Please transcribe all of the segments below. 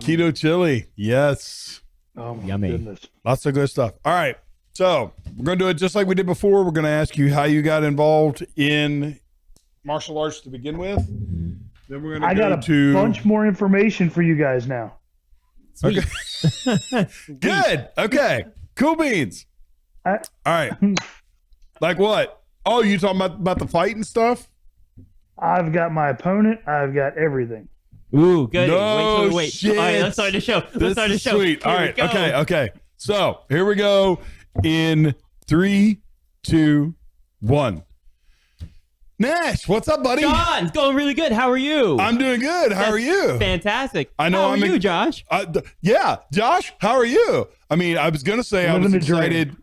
keto chili. Yes. Oh my Yummy. goodness. Lots of good stuff. All right. So we're going to do it just like we did before. We're going to ask you how you got involved in martial arts to begin with. Then we're going I got a bunch more information for you guys now. Sweet. Okay. Good. Okay. Cool beans. All right. Like what? Oh, you talking about the fight and stuff? I've got my opponent. I've got everything. Ooh, good. No wait. shit. All right, let's start the show. This is sweet. All right. Okay. So here we go in 3, 2, 1. Nash, what's up, buddy? John, it's going really good. How are you? I'm doing good. How are you? Fantastic. I know. How are you, Josh? Yeah, Josh, how are you? I mean, I was gonna say I was excited.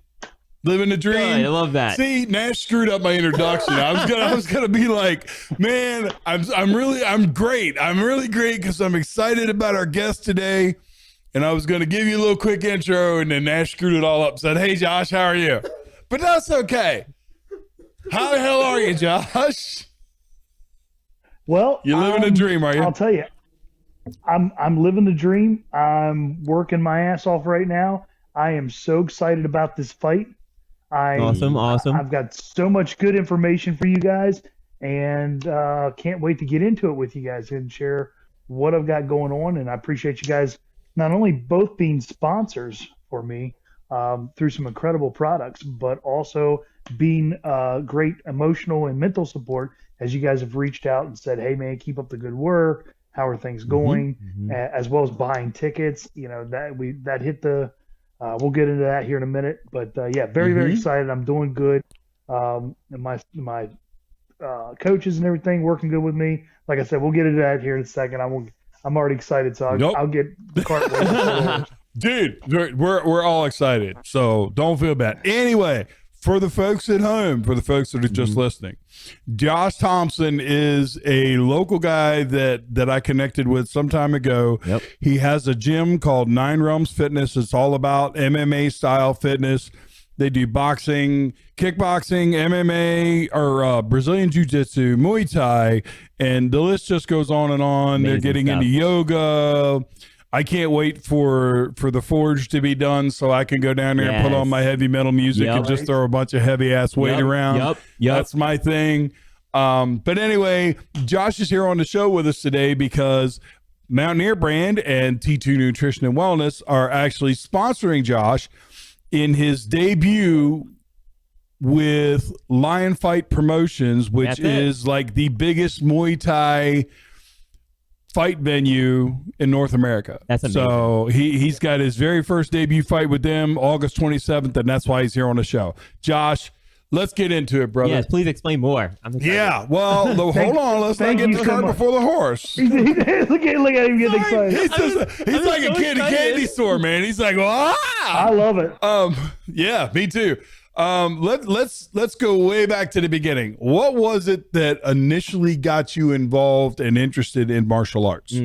Living the dream. Good, I love that. See, Nash screwed up my introduction. I was gonna be like, man, I'm great. I'm really great because I'm excited about our guest today. And I was gonna give you a little quick intro, and then Nash screwed it all up. Said, "Hey, Josh, how are you?" But that's okay. How the hell are you, Josh? Well, You living a dream, are you? I'll tell you, I'm living the dream. I'm working my ass off right now. I am so excited about this fight. Awesome. I've got so much good information for you guys, and can't wait to get into it with you guys and share what I've got going on. And I appreciate you guys not only both being sponsors for me through some incredible products, but also being great emotional and mental support as you guys have reached out and said, "Hey, man, keep up the good work. How are things going?" As well as buying tickets. You know that hit the. We'll get into that here in a minute, but yeah, very excited. I'm doing good. And my coaches and everything working good with me. Like I said, we'll get into that here in a second. I'm already excited, so I'll get the cart rolling. Dude, we're all excited, so don't feel bad. Anyway, for the folks at home, for the folks that are just listening, Josh Thompson is a local guy that I connected with some time ago. Yep. He has a gym called 9 Realms Fitness. It's all about MMA style fitness. They do boxing, kickboxing, MMA, or Brazilian Jiu Jitsu, Muay Thai, and the list just goes on and on. Amazing They're getting stuff. into yoga. I can't wait for the Forge to be done so I can go down there and put on my heavy metal music and just throw a bunch of heavy ass weight around. Yep. That's my thing. But anyway, Josh is here on the show with us today because Mountaineer brand and T2 Nutrition and Wellness are actually sponsoring Josh in his debut with Lion Fight Promotions, which is like the biggest Muay Thai fight venue in North America. That's amazing. So he's got his very first debut fight with them August 27th, and that's why he's here on the show. Josh, let's get into it, brother. Yes, please explain more. I'm excited. Yeah, well, hold on. Let's not get the cart before the horse. look at him getting excited. He's like a kid in a candy store, man. He's like, I love it. Yeah, me too. Let's go way back to the beginning. What was it that initially got you involved and interested in martial arts?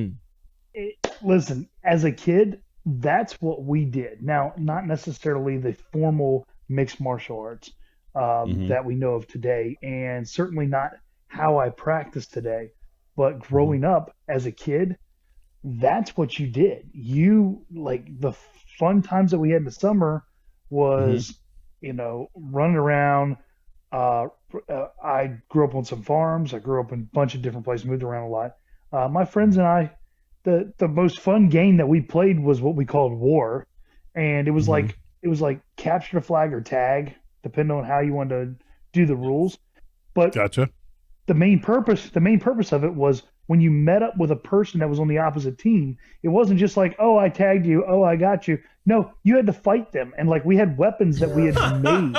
Listen, as a kid, that's what we did. Now, not necessarily the formal mixed martial arts that we know of today, and certainly not how I practice today. But growing up as a kid, that's what you did. You like the fun times that we had in the summer was. Running around. I grew up on some farms. I grew up in a bunch of different places, moved around a lot. My friends and I, the most fun game that we played was what we called war. And it was like capture the flag or tag, depending on how you wanted to do the rules. But Gotcha. the main purpose of it was when you met up with a person that was on the opposite team, it wasn't just like, oh, I tagged you, oh, I got you. No, you had to fight them. And like we had weapons that we had made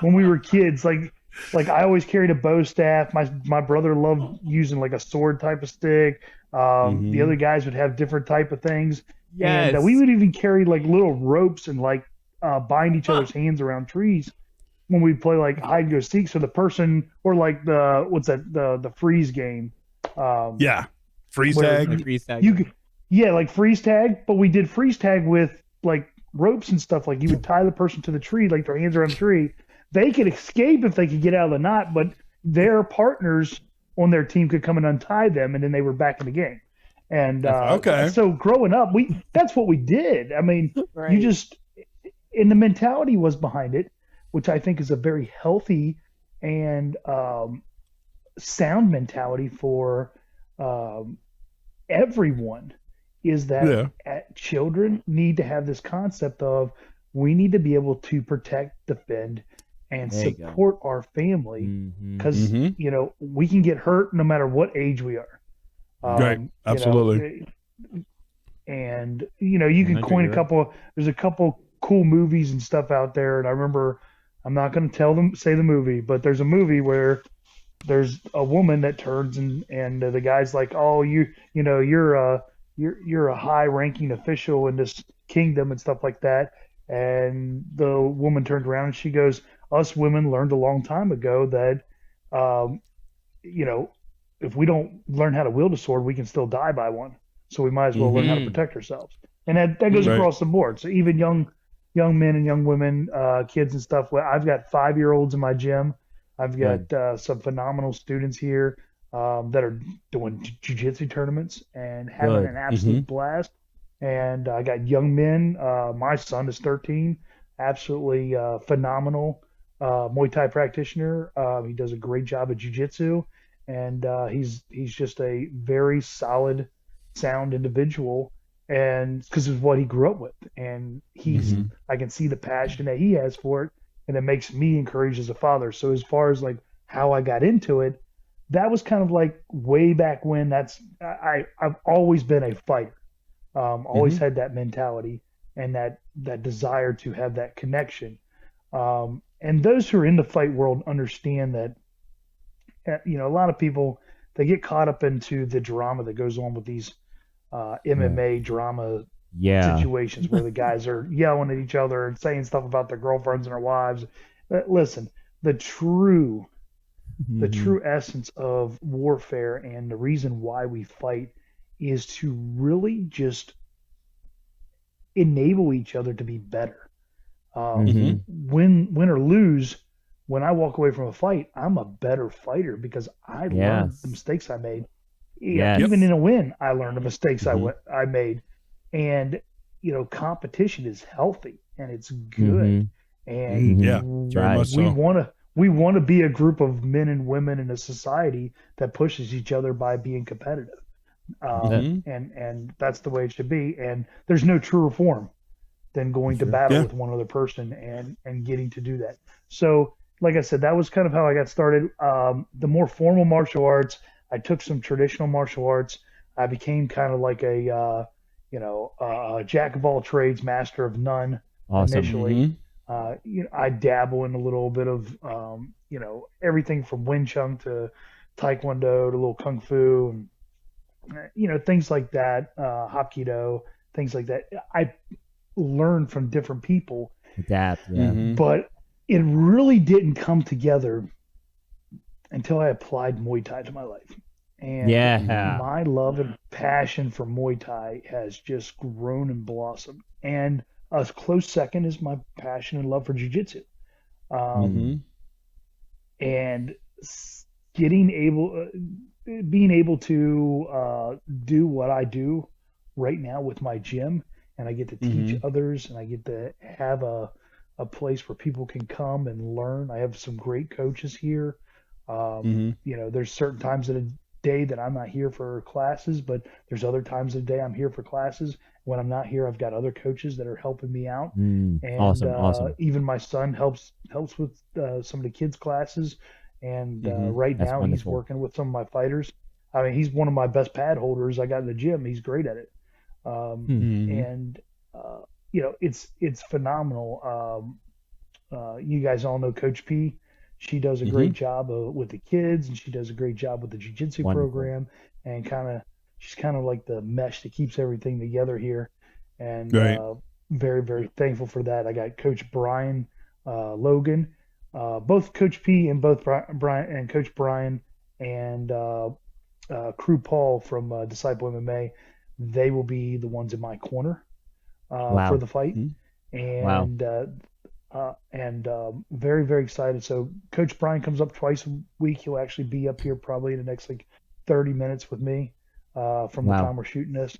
when we were kids. Like I always carried a bow staff. My brother loved using like a sword type of stick. The other guys would have different type of things. Yes. And we would even carry like little ropes and like bind each other's hands around trees when we play like hide and go seek. So the person, or like the freeze game. Freeze tag. Freeze tag. Like freeze tag, but we did freeze tag with like ropes and stuff. Like you would tie the person to the tree, like their hands around the tree. They could escape if they could get out of the knot, but their partners on their team could come and untie them, and then they were back in the game. And Okay. so growing up, that's what we did. I mean, Right. you just, and the mentality was behind it, which I think is a very healthy and sound mentality for everyone, is that children need to have this concept of, we need to be able to protect, defend, and There you go. support our family, Mhm. because you know, we can get hurt no matter what age we are. Right. Absolutely. And you know, you can coin a couple. There's a couple cool movies and stuff out there, and I remember, I'm not going to say the movie, but there's a movie where there's a woman that turns and the guy's like, oh, you know, you're a high ranking official in this kingdom and stuff like that. And the woman turned around and she goes, us women learned a long time ago that, you know, if we don't learn how to wield a sword, we can still die by one. So we might as well learn how to protect ourselves. And that goes across the board. So even young men and young women, kids and stuff. I've got 5-year-olds in my gym. I've got some phenomenal students here that are doing jiu-jitsu tournaments and having an absolute blast. And I got young men. My son is 13, absolutely phenomenal Muay Thai practitioner. He does a great job at jiu-jitsu, and he's just a very solid, sound individual, and because of what he grew up with. And I can see the passion that he has for it, and it makes me encouraged as a father. So as far as like how I got into it, that was kind of like way back when. I've always been a fighter. Always had that mentality and that desire to have that connection. And those who are in the fight world understand that, you know, a lot of people, they get caught up into the drama that goes on with these MMA drama situations where the guys are yelling at each other and saying stuff about their girlfriends and their wives. Listen, the true essence of warfare and the reason why we fight is to really just enable each other to be better. Win or lose, when I walk away from a fight, I'm a better fighter because I learned the mistakes I made. Even in a win, I learned the mistakes I made. And, you know, competition is healthy and it's good. And very much so. we want to be a group of men and women in a society that pushes each other by being competitive. And that's the way it should be. And there's no truer form than going to battle with one other person and getting to do that. So, like I said, that was kind of how I got started. The more formal martial arts, I took some traditional martial arts. I became kind of like a jack of all trades, master of none initially. You know, I dabble in a little bit of you know, everything from Wing Chun to Taekwondo to a little Kung Fu and you know, things like that, Hapkido, things like that. I learned from different people, but it really didn't come together until I applied Muay Thai to my life. And my love and passion for Muay Thai has just grown and blossomed. And a close second is my passion and love for Jiu Jitsu. And being able to do what I do right now with my gym, and I get to teach others, and I get to have a place where people can come and learn. I have some great coaches here. You know, there's certain times of the day that I'm not here for classes, but there's other times of the day I'm here for classes. When I'm not here, I've got other coaches that are helping me out. And awesome. Even my son helps with some of the kids' classes. And right now he's working with some of my fighters. I mean, he's one of my best pad holders I got in the gym. He's great at it. And you know, it's phenomenal. You guys all know Coach P. She does a great job with the kids, and she does a great job with the jiu-jitsu program, and she's kind of like the mesh that keeps everything together here. And very, very thankful for that. I got Coach Brian Logan, both Coach P and both Brian and Coach Brian and Crew Paul from Disciple MMA. They will be the ones in my corner for the fight. And very, very excited. So Coach Brian comes up twice a week. He'll actually be up here probably in the next 30 minutes with me. from the time we're shooting this.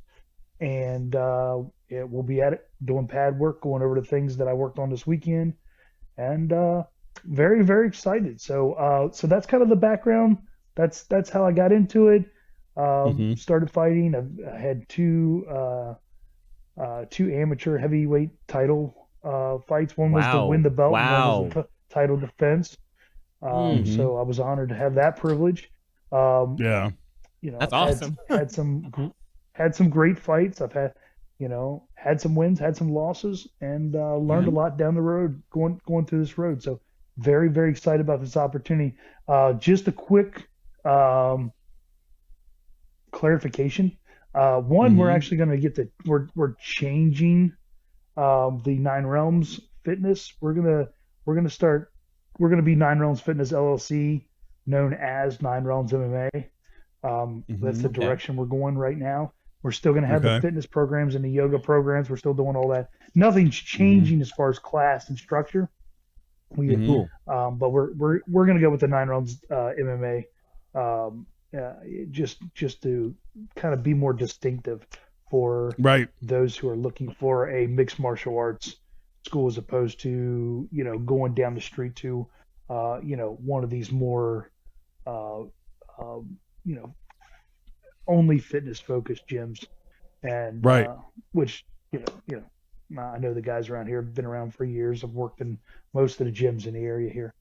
And we'll be at it doing pad work, going over the things that I worked on this weekend, and very, very excited. So that's kind of the background. That's how I got into it. Started fighting. I had two amateur heavyweight title fights. One was to win the belt, and one was a title defense. So I was honored to have that privilege. That's awesome. Had some great fights. I've had some wins, had some losses, and learned a lot down the road going through this road. So very, very excited about this opportunity. Just a quick clarification. We're actually going to get we're changing the Nine Realms Fitness. We're gonna be Nine Realms Fitness LLC, known as Nine Realms MMA. That's the direction we're going right now. We're still going to have the fitness programs and the yoga programs. We're still doing all that. Nothing's changing as far as class and structure. But we're going to go with the Nine Realms MMA, just to kind of be more distinctive for those who are looking for a mixed martial arts school, as opposed to going down the street to one of these more only fitness focused gyms, and which I know the guys around here have been around for years. I've worked in most of the gyms in the area here,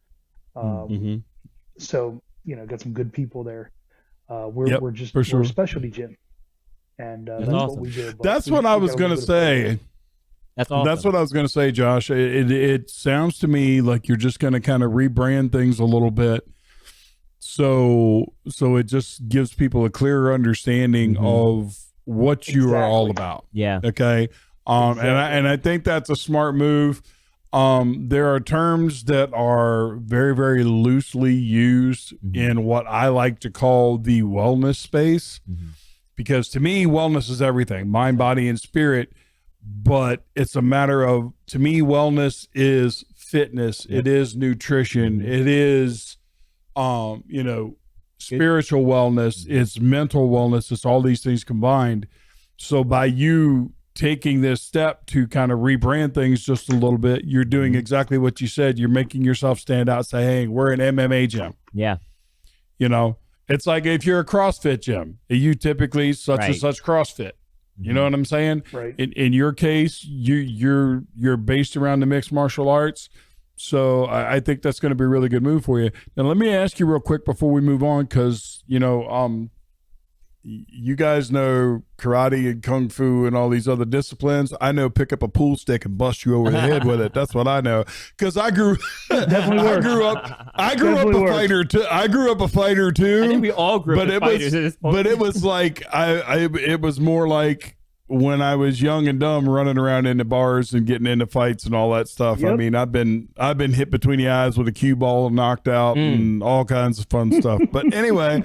so got some good people there. We're a specialty gym, and that's what we do. That's what I was going to say. That's awesome. That's what I was going to say, Josh. It sounds to me like you're just going to kind of rebrand things a little bit. So it just gives people a clearer understanding of what you are all about. Yeah. Okay. And I think that's a smart move. There are terms that are very, very loosely used in what I like to call the wellness space, because to me, wellness is everything, mind, body, and spirit. But it's a matter of, to me, wellness is fitness. It is nutrition. It is, spiritual wellness. It's mental wellness. It's all these things combined. So by you taking this step to kind of rebrand things just a little bit, you're doing exactly what you said. You're making yourself stand out, say, hey, we're an MMA gym. Yeah. It's like if you're a CrossFit gym, you typically such and such CrossFit. You know what I'm saying? Right. In your case, you're based around the mixed martial arts. So I think that's going to be a really good move for you. Now, let me ask you real quick before we move on, because, you guys know karate and kung fu and all these other disciplines. I know pick up a pool stick and bust you over the head with it. That's what I know. Because I grew up a fighter too. I grew up a fighter too. I think we all grew up as fighters at this point. But it was like it was more like when I was young and dumb, running around in the bars and getting into fights and all that stuff. Yep. I mean, I've been hit between the eyes with a cue ball and knocked out and all kinds of fun stuff. But anyway,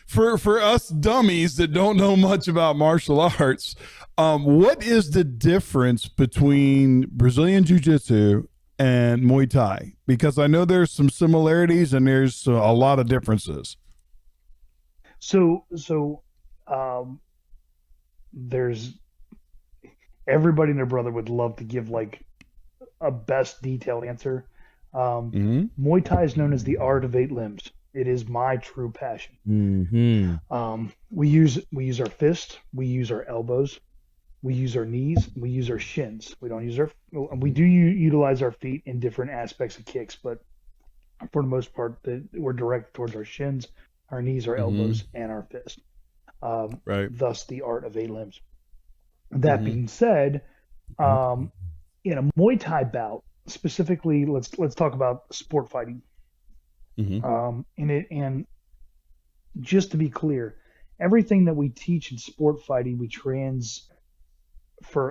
for us dummies that don't know much about martial arts, what is the difference between Brazilian Jiu Jitsu and Muay Thai? Because I know there's some similarities and there's a lot of differences. So there's everybody and their brother would love to give like a best detailed answer. Muay Thai is known as the art of 8 limbs. It is my true passion. We use our fists, we use our elbows, we use our knees, we use our shins. We do utilize our feet in different aspects of kicks, but for the most part, we're directed towards our shins, our knees, our elbows, and our fists. Thus the art of 8 limbs. That being said, in a Muay Thai bout, specifically, let's talk about sport fighting. And just to be clear, everything that we teach in sport fighting, we transfer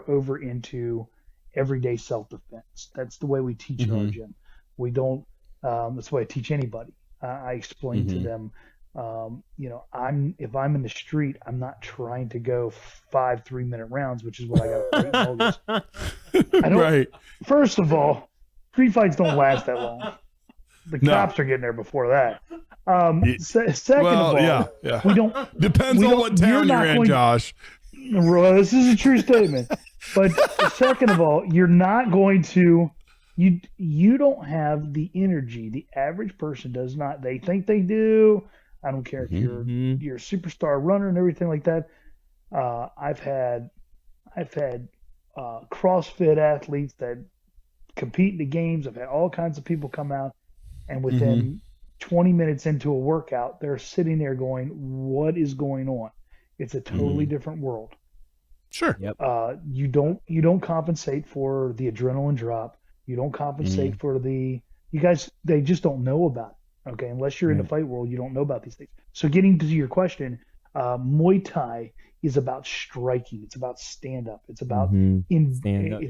over into everyday self-defense. That's the way we teach in our gym. We don't. That's the way I teach anybody. I explain to them. If I'm in the street, I'm not trying to go 5 3-minute rounds, which is what I got. I don't. First of all, street fights don't last that long. The cops are getting there before that. Second of all, yeah. we don't. Depends on what town you're in, Josh. Well, this is a true statement. But second of all, you're not going to. You don't have the energy. The average person does not. They think they do. I don't care if you're a superstar runner and everything like that. I've had CrossFit athletes that compete in the games. I've had all kinds of people come out, and within 20 minutes into a workout, they're sitting there going, "What is going on?" It's a totally different world. Sure. Yep. You don't compensate for the adrenaline drop. You don't compensate for you guys. They just don't know about it. Okay, unless you're in the fight world, you don't know about these things. So, getting to your question, Muay Thai is about striking. It's about stand up. It's about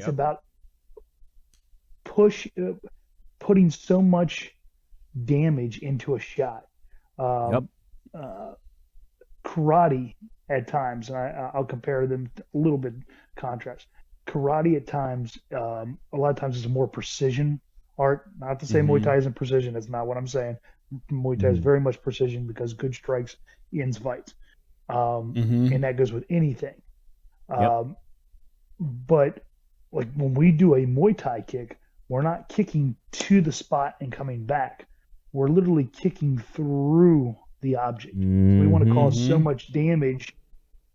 about putting so much damage into a shot. Karate at times, and I'll compare them a little bit contrast. Karate at times, a lot of times is a more precision art. Not to say Muay Thai isn't precision. That's not what I'm saying. Muay Thai is very much precision because good strikes ends fights. And that goes with anything. But like when we do a Muay Thai kick, we're not kicking to the spot and coming back. We're literally kicking through the object. We want to cause so much damage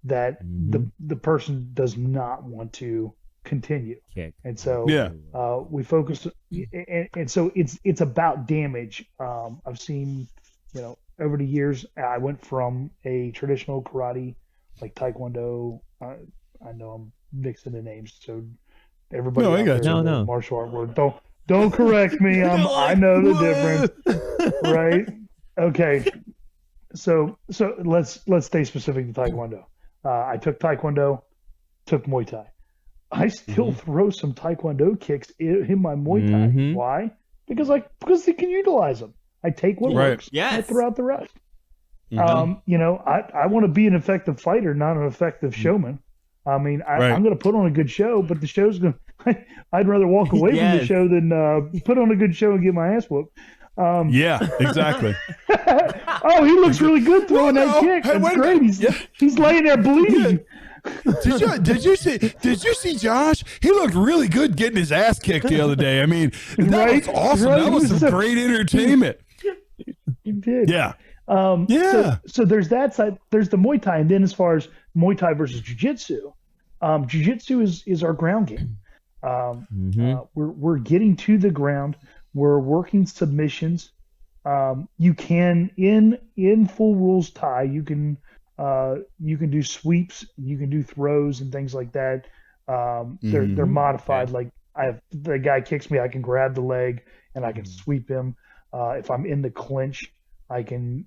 that the person does not want to continue. And so we focus, and so it's about damage. I've seen, over the years, I went from a traditional karate, like Taekwondo. I know I'm mixing the names, so everybody martial art word. Don't correct me. I know the difference, right? Okay. So let's stay specific to Taekwondo. I took Taekwondo, took Muay Thai. I still throw some Taekwondo kicks in my Muay Thai. Why? Because you can utilize them. I take what works. Yes. I throw out the rest. I want to be an effective fighter, not an effective showman. I mean, I'm going to put on a good show, but the show's going to – I'd rather walk away from the show than put on a good show and get my ass whooped. Exactly. Oh, he looks really good throwing that kick. That's great. He's laying there bleeding. Did you see Josh? He looked really good getting his ass kicked the other day. I mean, that was awesome. Right? That was some great entertainment. He did. Yeah. So there's that side. There's the Muay Thai, and then as far as Muay Thai versus Jiu Jitsu, Jiu Jitsu is our ground game. We're getting to the ground. We're working submissions. You can in full rules Thai. You can do sweeps. You can do throws and things like that. They're modified. Okay. Like the guy kicks me, I can grab the leg and I can sweep him. If I'm in the clinch, I can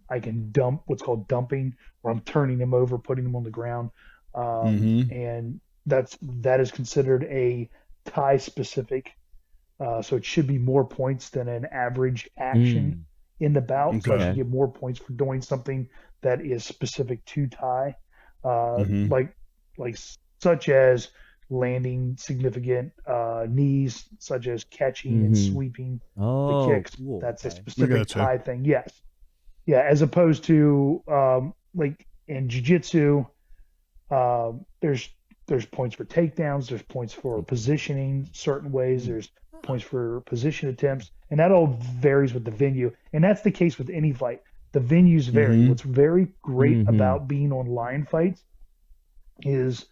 dump, what's called dumping, where I'm turning him over, putting him on the ground. And that is considered a Thai specific. So it should be more points than an average action in the bout. So I should get more points for doing something that is specific to Thai, like such as landing significant knees, such as catching and sweeping the kicks. Cool. That's a specific Thai thing. Yes. Yeah. As opposed to like in Jiu-Jitsu, there's points for takedowns. There's points for positioning certain ways. There's points for position attempts, and that all varies with the venue. And that's the case with any fight. The venues vary. What's very great about being on line fights is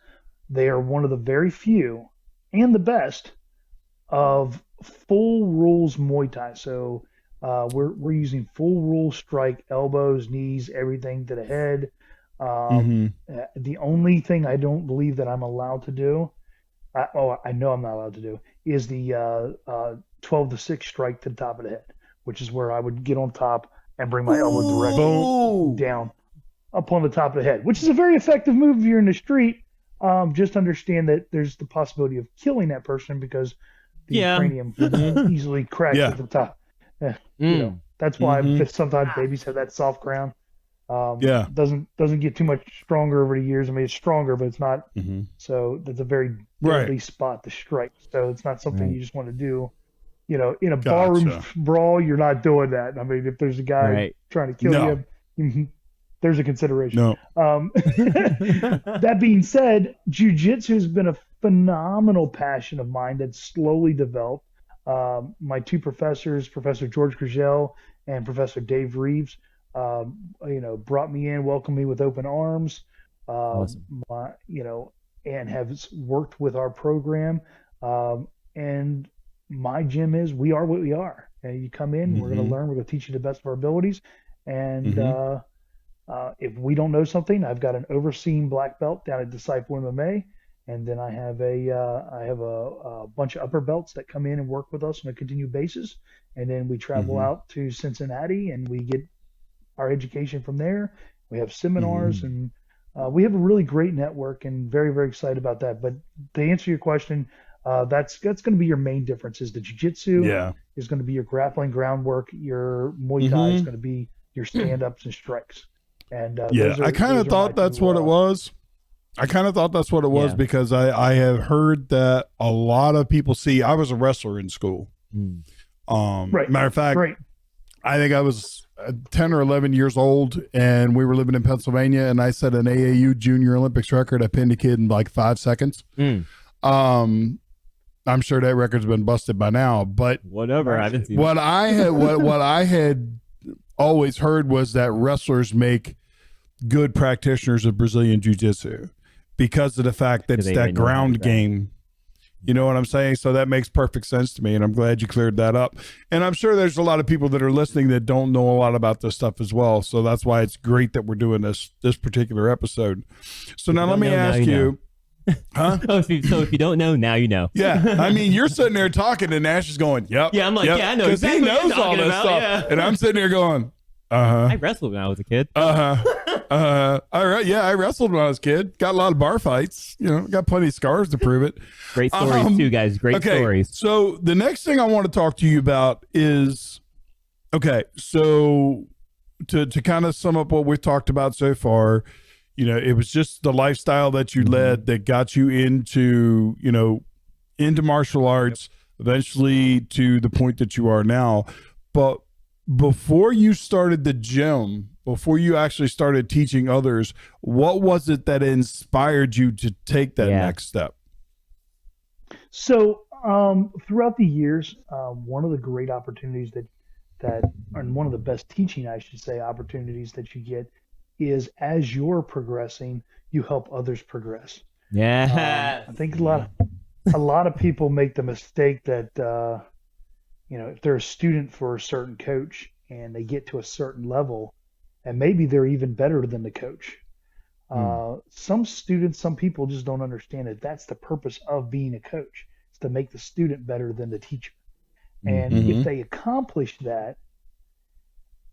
they are one of the very few and the best of full rules Muay Thai. So we're using full rule strike, elbows, knees, everything to the head. The only thing I don't believe that I'm allowed to do, I know I'm not allowed to do, is the 12-6 strike to the top of the head, which is where I would get on top and bring my elbow directly down up on the top of the head, which is a very effective move if you're in the street. Just understand that there's the possibility of killing that person because the cranium easily cracks at the top. That's why sometimes babies have that soft crown. Doesn't get too much stronger over the years. I mean, it's stronger, but it's not. So that's a very deadly spot to strike. So it's not something you just want to do, in a barroom brawl, you're not doing that. I mean, if there's a guy trying to kill you, there's a consideration. No. That being said, jiu-jitsu has been a phenomenal passion of mine that's slowly developed. My two professors, Professor George Gurgel and Professor Dave Reeves, brought me in, welcomed me with open arms, Awesome. and have worked with our program. And my gym is, we are what we are. And you come in, we're going to learn, we're going to teach you the best of our abilities. And if we don't know something, I've got an overseen black belt down at Disciple MMA. And then I have a bunch of upper belts that come in and work with us on a continued basis. And then we travel out to Cincinnati and we get our education from there. We have seminars and we have a really great network, and very, very excited about that. But to answer your question, that's going to be your main difference. Is the jiu-jitsu is going to be your grappling groundwork. Your Muay Thai is going to be your stand-ups and strikes. And I kind of thought that's what it was. Because I have heard that a lot of people see. I was a wrestler in school. Matter of fact, I think I was 10 or 11 years old, and we were living in Pennsylvania, and I set an AAU Junior Olympics record. I pinned a kid in like 5 seconds. I'm sure that record's been busted by now, but whatever. I haven't seen what I had always heard was that wrestlers make good practitioners of Brazilian Jiu-Jitsu because of the fact that it's that ground game. You know what I'm saying? So that makes perfect sense to me, and I'm glad you cleared that up. And I'm sure there's a lot of people that are listening that don't know a lot about this stuff as well. So that's why it's great that we're doing this particular episode. So now let me ask you. Huh? So if you don't know, now you know. Yeah. I mean, you're sitting there talking and Nash is going, yep. Yeah, I'm like, I know exactly he knows all this about, stuff. Yeah. And I'm sitting there going, I wrestled when I was a kid. All right. Yeah, I wrestled when I was a kid. Got a lot of bar fights. Got plenty of scars to prove it. Great stories too, guys. Great stories. So the next thing I want to talk to you about is, so to kind of sum up what we've talked about so far, it was just the lifestyle that you led that got you into martial arts, eventually to the point that you are now. But before you started the gym, before you actually started teaching others, what was it that inspired you to take that next step? So throughout the years, one of the great opportunities and one of the best teaching, I should say, opportunities that you get is as you're progressing, you help others progress. Yeah. I think a lot of people make the mistake that, if they're a student for a certain coach and they get to a certain level, and maybe they're even better than the coach. Some students, some people just don't understand that that's the purpose of being a coach. It's to make the student better than the teacher. And if they accomplish that,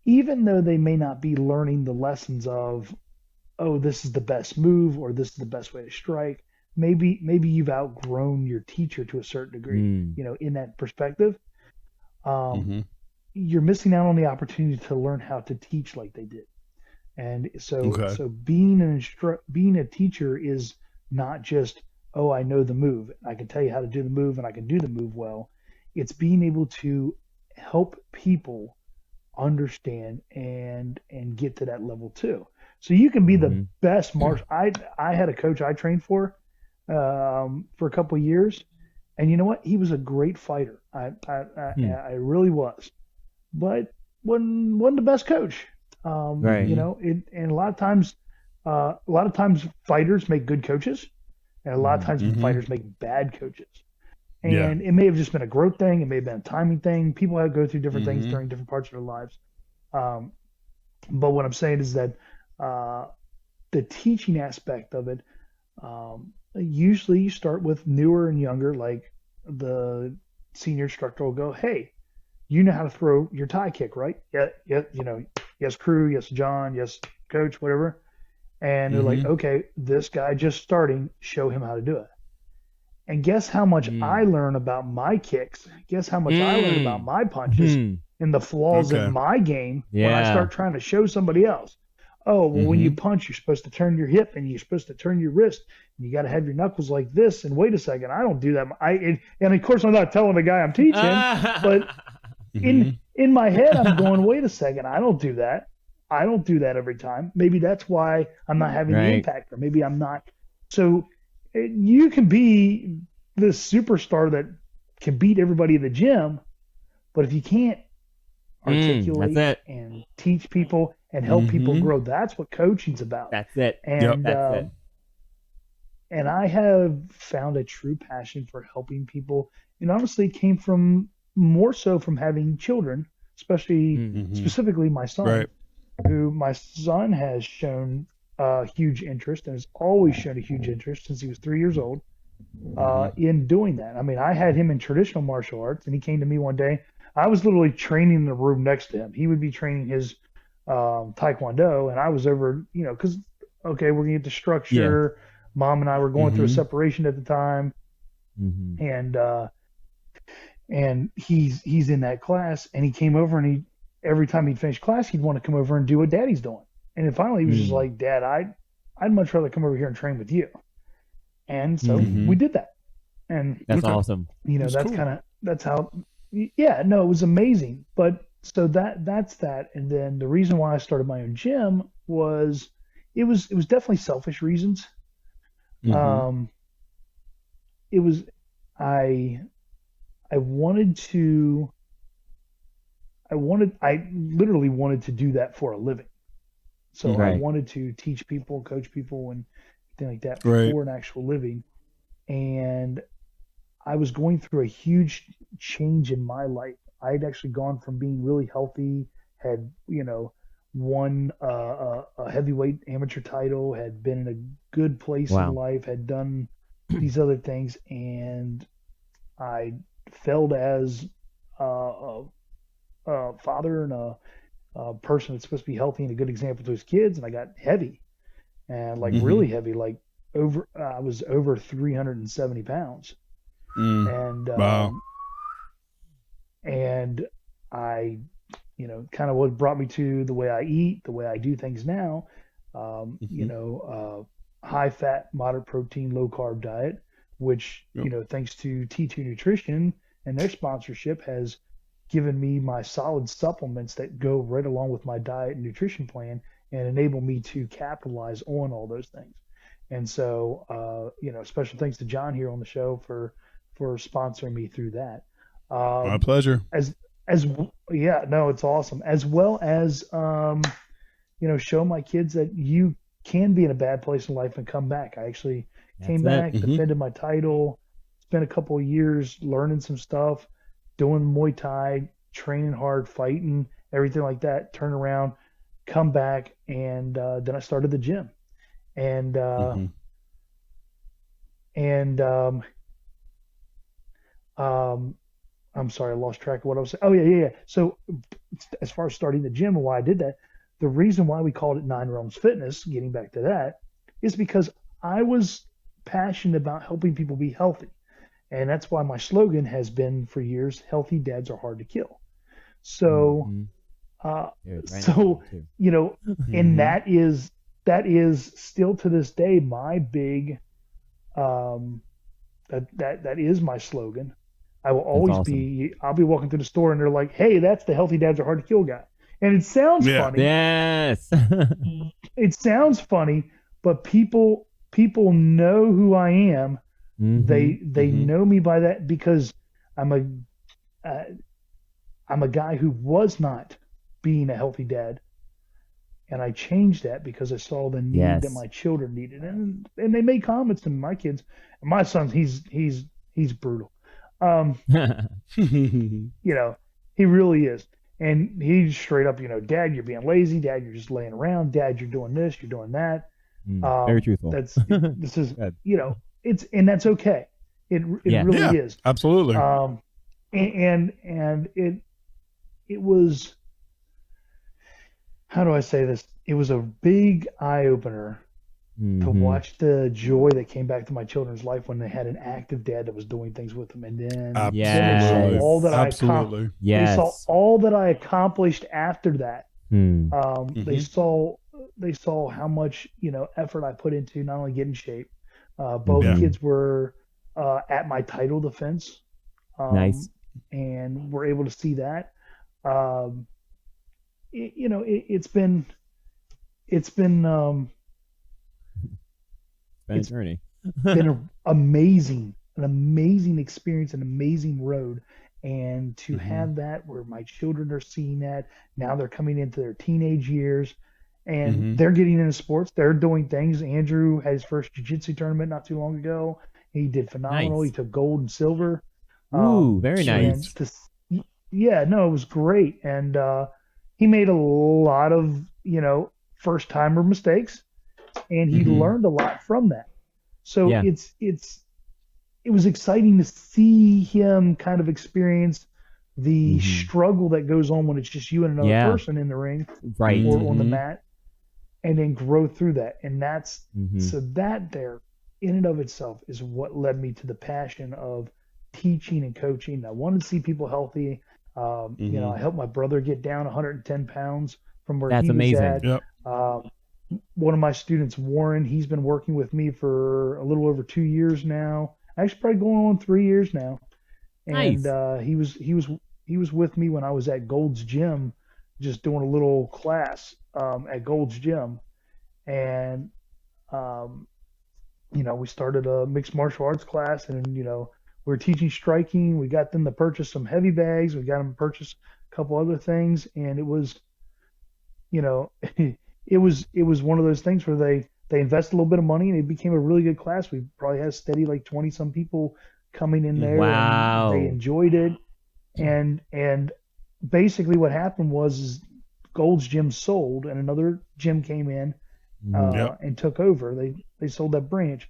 even though they may not be learning the lessons of, this is the best move or this is the best way to strike, maybe you've outgrown your teacher to a certain degree, in that perspective. You're missing out on the opportunity to learn how to teach like they did. And so being a teacher is not just, I know the move. I can tell you how to do the move and I can do the move well. It's being able to help people understand and get to that level too. So you can be the best martial. I had a coach I trained for a couple of years, and you know what? He was a great fighter. I really was, but wasn't the best coach. Right. And a lot of times fighters make good coaches, and a lot of times fighters make bad coaches. And it may have just been a growth thing. It may have been a timing thing. People have to go through different things during different parts of their lives. But what I'm saying is that the teaching aspect of it, usually you start with newer and younger, like the senior instructor will go, hey, you know how to throw your Thai kick, right? Yeah, yes, crew, yes, John, yes, coach, whatever. And they're like, okay, this guy just starting, show him how to do it. And guess how much I learn about my kicks? Guess how much I learn about my punches and the flaws in my game when I start trying to show somebody else? oh, well, when you punch, you're supposed to turn your hip and you're supposed to turn your wrist and you got to have your knuckles like this. And wait a second, I don't do that. And of course, I'm not telling the guy I'm teaching, but in my head, I'm going, wait a second, I don't do that. I don't do that every time. Maybe that's why I'm not having the impact, or maybe I'm not. So you can be the superstar that can beat everybody in the gym, but if you can't articulate and teach people and help people grow, that's what coaching's about. That's it. And that's it. And I have found a true passion for helping people, and honestly, it came from more so from having children, especially specifically my son, who my son has shown a huge interest and has always shown a huge interest since he was 3 years old in doing that. I mean, I had him in traditional martial arts, and he came to me one day. I was literally training in the room next to him. He would be training his Taekwondo, and I was over, because, okay, we're going to get the structure. Yeah. Mom and I were going through a separation at the time. And he's in that class, and he came over, and every time he'd finish class, he'd want to come over and do what Daddy's doing. And then finally he was just like, Dad, I'd much rather come over here and train with you. And so we did that. And that's awesome. That's cool. That's how, it was amazing. But so that's that. And then the reason why I started my own gym was, it was definitely selfish reasons. I literally wanted to do that for a living. So I wanted to teach people, coach people, and things like that for an actual living. And I was going through a huge change in my life. I had actually gone from being really healthy, had, won a heavyweight amateur title, had been in a good place in life, had done these other things, and I failed as a father and a person that's supposed to be healthy and a good example to his kids, and I got heavy, and really heavy, I was over 370 pounds, and and I, kind of what brought me to the way I eat, the way I do things now, high fat, moderate protein, low carb diet, which, thanks to T2 Nutrition and their sponsorship, has given me my solid supplements that go right along with my diet and nutrition plan and enable me to capitalize on all those things. And so, special thanks to John here on the show for sponsoring me through that. My pleasure. It's awesome. As well as, show my kids that you can be in a bad place in life and come back. I actually came back, defended my title, spent a couple of years learning some stuff, doing Muay Thai, training hard, fighting, everything like that, turn around, come back, and then I started the gym. And I'm sorry, I lost track of what I was saying. Oh, yeah. So as far as starting the gym and why I did that, the reason why we called it Nine Realms Fitness, getting back to that, is because I was passionate about helping people be healthy. And that's why my slogan has been for years, healthy dads are hard to kill. So, and that is still to this day my big, that is my slogan. I will always I'll be walking through the store and they're like, hey, that's the healthy dads are hard to kill guy. And it sounds funny. Yes. It sounds funny, but people know who I am. They know me by that because I'm a guy who was not being a healthy dad, and I changed that because I saw the need that my children needed, and they made comments to my kids. And my son, he's brutal. He really is, and he's straight up, Dad, you're being lazy. Dad, you're just laying around. Dad, you're doing this, you're doing that. Very truthful. This is and that's okay. It really is. Absolutely. And it was, how do I say this? It was a big eye opener to watch the joy that came back to my children's life when they had an active dad that was doing things with them. And then they saw all that they saw all that I accomplished after that. They saw they saw how much, effort I put into not only getting in shape. Both kids were at my title defense. Nice. And we're able to see that. It's been a journey. been an amazing experience, an amazing road. And to have that where my children are seeing that, now they're coming into their teenage years and they're getting into sports. They're doing things. Andrew had his first Jiu Jitsu tournament not too long ago. He did phenomenal. Nice. He took gold and silver. Ooh, very nice. It was great. And he made a lot of, first timer mistakes, and he learned a lot from that. So it was exciting to see him kind of experience the struggle that goes on when it's just you and another person in the ring or on the mat, and then grow through that. And that's so that there in and of itself is what led me to the passion of teaching and coaching. I wanted to see people healthy. I helped my brother get down 110 pounds from where he was amazing. at. Yep. One of my students, Warren, he's been working with me for a little over 2 years now. Actually, probably going on 3 years now. And Nice. He was with me when I was at Gold's Gym, just doing a little class at Gold's Gym, and we started a mixed martial arts class, and we were teaching striking. We got them to purchase some heavy bags. We got them to purchase a couple other things, and it was, it was one of those things where they invested a little bit of money, and it became a really good class. We probably had steady like 20 some people coming in there. Wow. And they enjoyed it. And basically what happened was Gold's Gym sold, and another gym came in and took over. They sold that branch.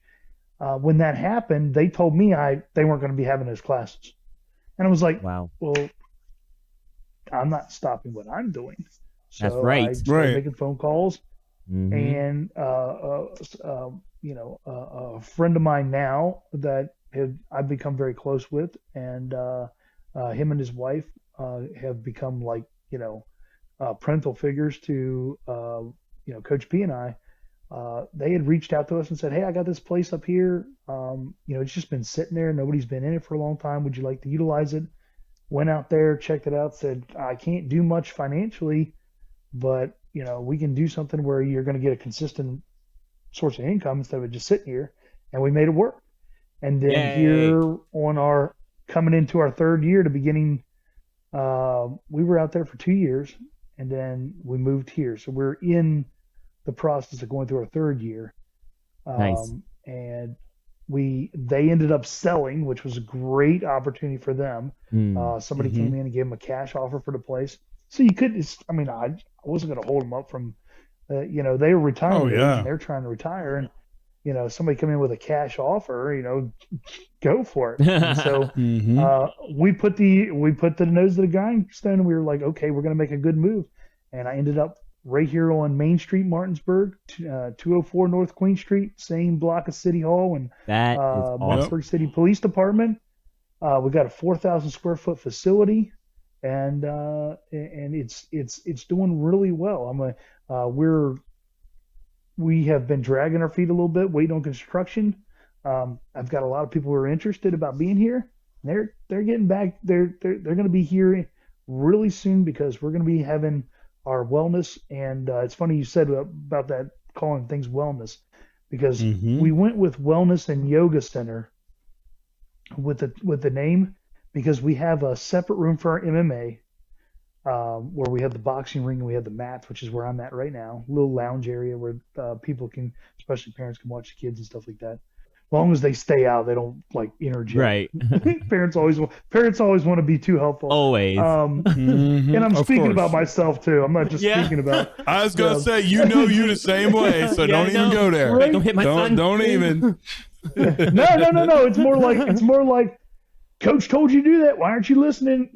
When that happened, they told me they weren't going to be having those classes. And I was like, wow. Well, I'm not stopping what I'm doing. So That's right. I started making phone calls, and a friend of mine now that I've become very close with, and him and his wife have become like parental figures to Coach P and I. They had reached out to us and said, "Hey, I got this place up here. It's just been sitting there. Nobody's been in it for a long time. Would you like to utilize it?" Went out there, checked it out, said, "I can't do much financially, but we can do something where you're going to get a consistent source of income instead of it just sitting here." And we made it work. And then here on coming into our third year, we were out there for 2 years, and then we moved here. So we're in the process of going through our third year. Nice. And they ended up selling, which was a great opportunity for them. Somebody came in and gave them a cash offer for the place. So you could, I wasn't going to hold them up from, they were retiring and they're trying to retire, and somebody come in with a cash offer, go for it. And so we put the nose to the grindstone, and we were like, okay, we're going to make a good move. And I ended up right here on Main Street, Martinsburg, 204 North Queen Street, same block of City Hall and that is awesome. Martinsburg City Police Department. We got a 4,000 square foot facility, and it's doing really well. We have been dragging our feet a little bit, waiting on construction. I've got a lot of people who are interested about being here. They're getting back. They're going to be here really soon, because we're going to be having our wellness. And it's funny you said about that, calling things wellness, because we went with Wellness and Yoga Center with the name, because we have a separate room for our MMA, where we have the boxing ring and we have the mats, which is where I'm at right now. A little lounge area where people can, especially parents, can watch the kids and stuff like that. As long as they stay out, they don't like interject. Right. Parents always want to be too helpful. Always. And I'm speaking about myself too. I'm not just speaking about. I was gonna say, you the same way, so don't even go there. Right? Don't hit my son. Don't even. No. It's more like, Coach told you to do that. Why aren't you listening?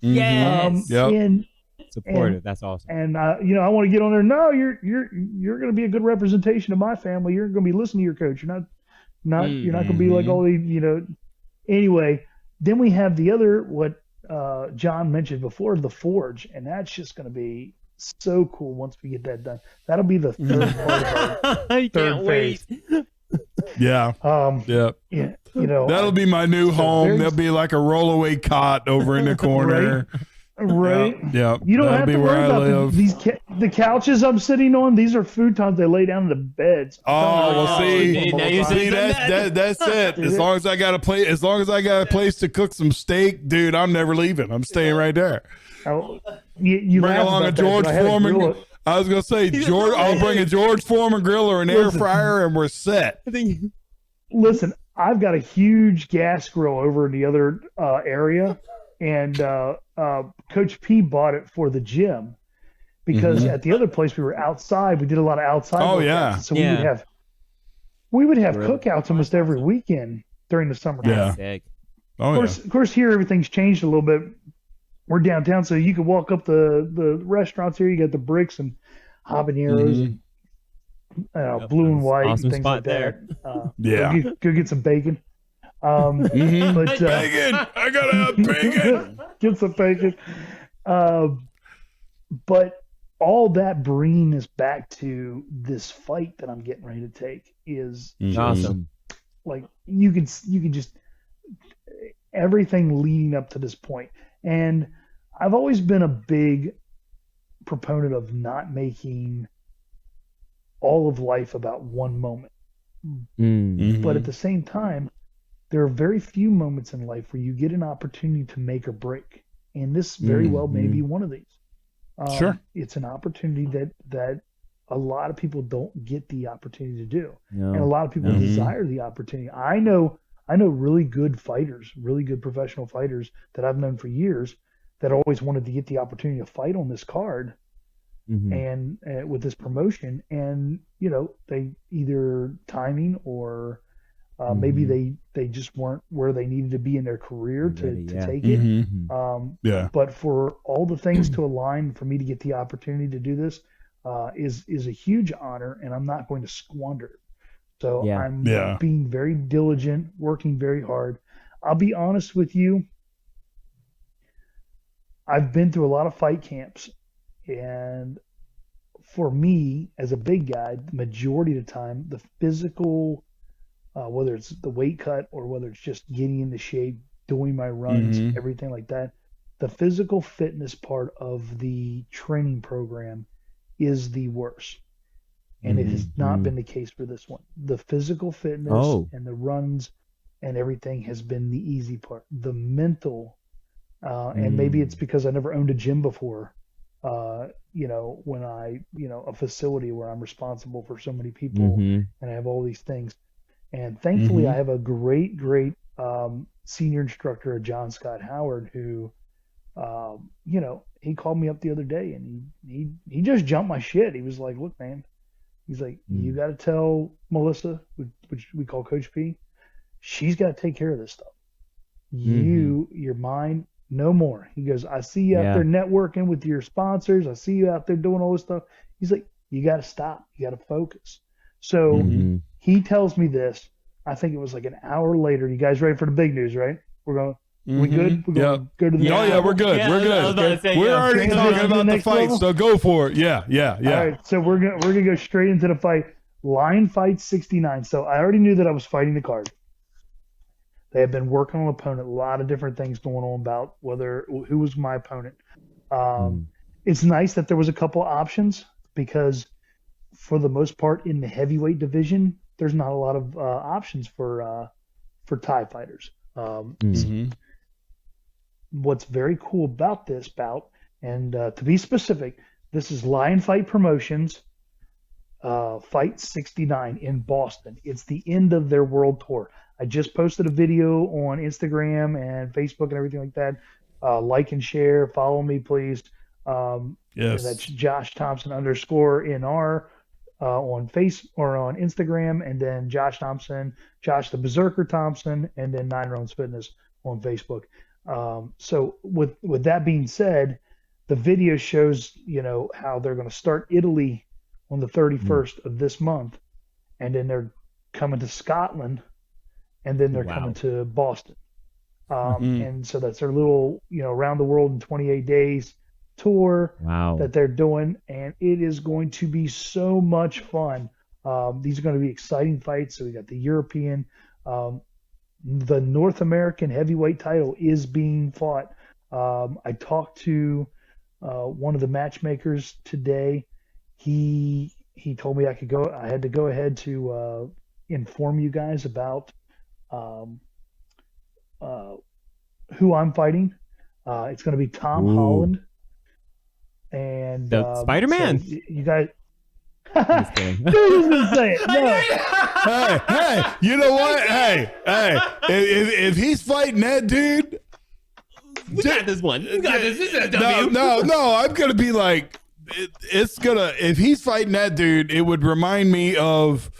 Yes. And Supportive. That's awesome. And I want to get on there. No, you're going to be a good representation of my family. You're going to be listening to your coach. You're not going to be like all the Anyway, then we have the other, what John mentioned before, the Forge, and that's just going to be so cool once we get that done. That'll be the third part of our I third can't wait. phase. Yeah. Yeah, That'll be my new home. There'll be like a rollaway cot over in the corner. Right. Yeah. You don't That'll have be to where worry I about live. the couches I'm sitting on. These are futons. They lay down in the beds. Oh, well, see, now you see, said that's it. As long as I got a place to cook some steak, dude, I'm never leaving. I'm staying right there. You Bring laugh along a about that, George but I had a Foreman. grill- I was gonna say George. I'll bring a George Foreman grill or an air fryer, and we're set. Listen, I've got a huge gas grill over in the other area, and Coach P bought it for the gym because at the other place we were outside. We did a lot of outside. Oh, workouts, yeah. so we would have cookouts almost every weekend during the summer. Yeah. Sick. Oh, Of course, here everything's changed a little bit. We're downtown, so you can walk up the restaurants here. You got the Bricks and habaneros, and blue and white, awesome and things spot like there. that. Yeah. Go get some bacon. But Bacon! I gotta have bacon! get some bacon. But all that bringing us back to this fight that I'm getting ready to take is Awesome. like you can just everything leading up to this point. And I've always been a big proponent of not making all of life about one moment. But at the same time, there are very few moments in life where you get an opportunity to make or break. And this very well may be one of these. Sure. It's an opportunity that a lot of people don't get the opportunity to do. No. And a lot of people desire the opportunity. I know really good fighters, really good professional fighters that I've known for years that always wanted to get the opportunity to fight on this card and with this promotion. And, they either timing or maybe they just weren't where they needed to be in their career to take it. But for all the things to align for me to get the opportunity to do this is a huge honor, and I'm not going to squander it. So I'm being very diligent, working very hard. I'll be honest with you. I've been through a lot of fight camps, and for me, as a big guy, the majority of the time, the physical, whether it's the weight cut or whether it's just getting into shape, doing my runs, everything like that, the physical fitness part of the training program is the worst. And it has not been the case for this one. The physical fitness and the runs and everything has been the easy part. The mental, and maybe it's because I never owned a gym before, when a facility where I'm responsible for so many people and I have all these things. And thankfully I have a great senior instructor, John Scott Howard, who, he called me up the other day and he just jumped my shit. He was like, look, man, he's like, you got to tell Melissa, which we call Coach P, she's got to take care of this stuff. Your mind, no more. He goes, I see you out there networking with your sponsors. I see you out there doing all this stuff. He's like, you got to stop. You got to focus. So he tells me this. I think it was like an hour later. You guys ready for the big news, right? We're going. We good? We're going to go to the next level? We're good. We're good. We're already talking about the fight, level? So go for it. Yeah. All right, so we're gonna go straight into the fight. Line Fight 69. So I already knew that I was fighting the card. They have been working on an opponent. A lot of different things going on about who was my opponent. It's nice that there was a couple of options because, for the most part, in the heavyweight division, there's not a lot of options for Thai fighters. What's very cool about this bout, and to be specific, this is Lion Fight Promotions Fight 69 in Boston. It's the end of their world tour. I just posted a video on Instagram and Facebook and everything like that. Like and share, follow me, please. Yes, that's Josh Thompson _NR on Face or on Instagram, and then Josh Thompson, Josh the Berserker Thompson, and then 9 Rounds Fitness on Facebook. So with that being said, the video shows how they're going to start Italy on the 31st of this month, and then they're coming to Scotland, and then they're coming to Boston. And so that's their little around the world in 28 days tour Wow. that they're doing, and it is going to be so much fun. These are going to be exciting fights. So we got the European, the North American heavyweight title is being fought. I talked to one of the matchmakers today. He told me I had to go ahead to inform you guys about who I'm fighting. It's going to be Tom Holland and The Spider-Man. So you guys. Just kidding. Say it. No. Hey, you know what? Hey, if he's fighting that dude, We got this one. You got this. This is a W. no, I'm gonna be like, it's gonna. If he's fighting that dude, it would remind me of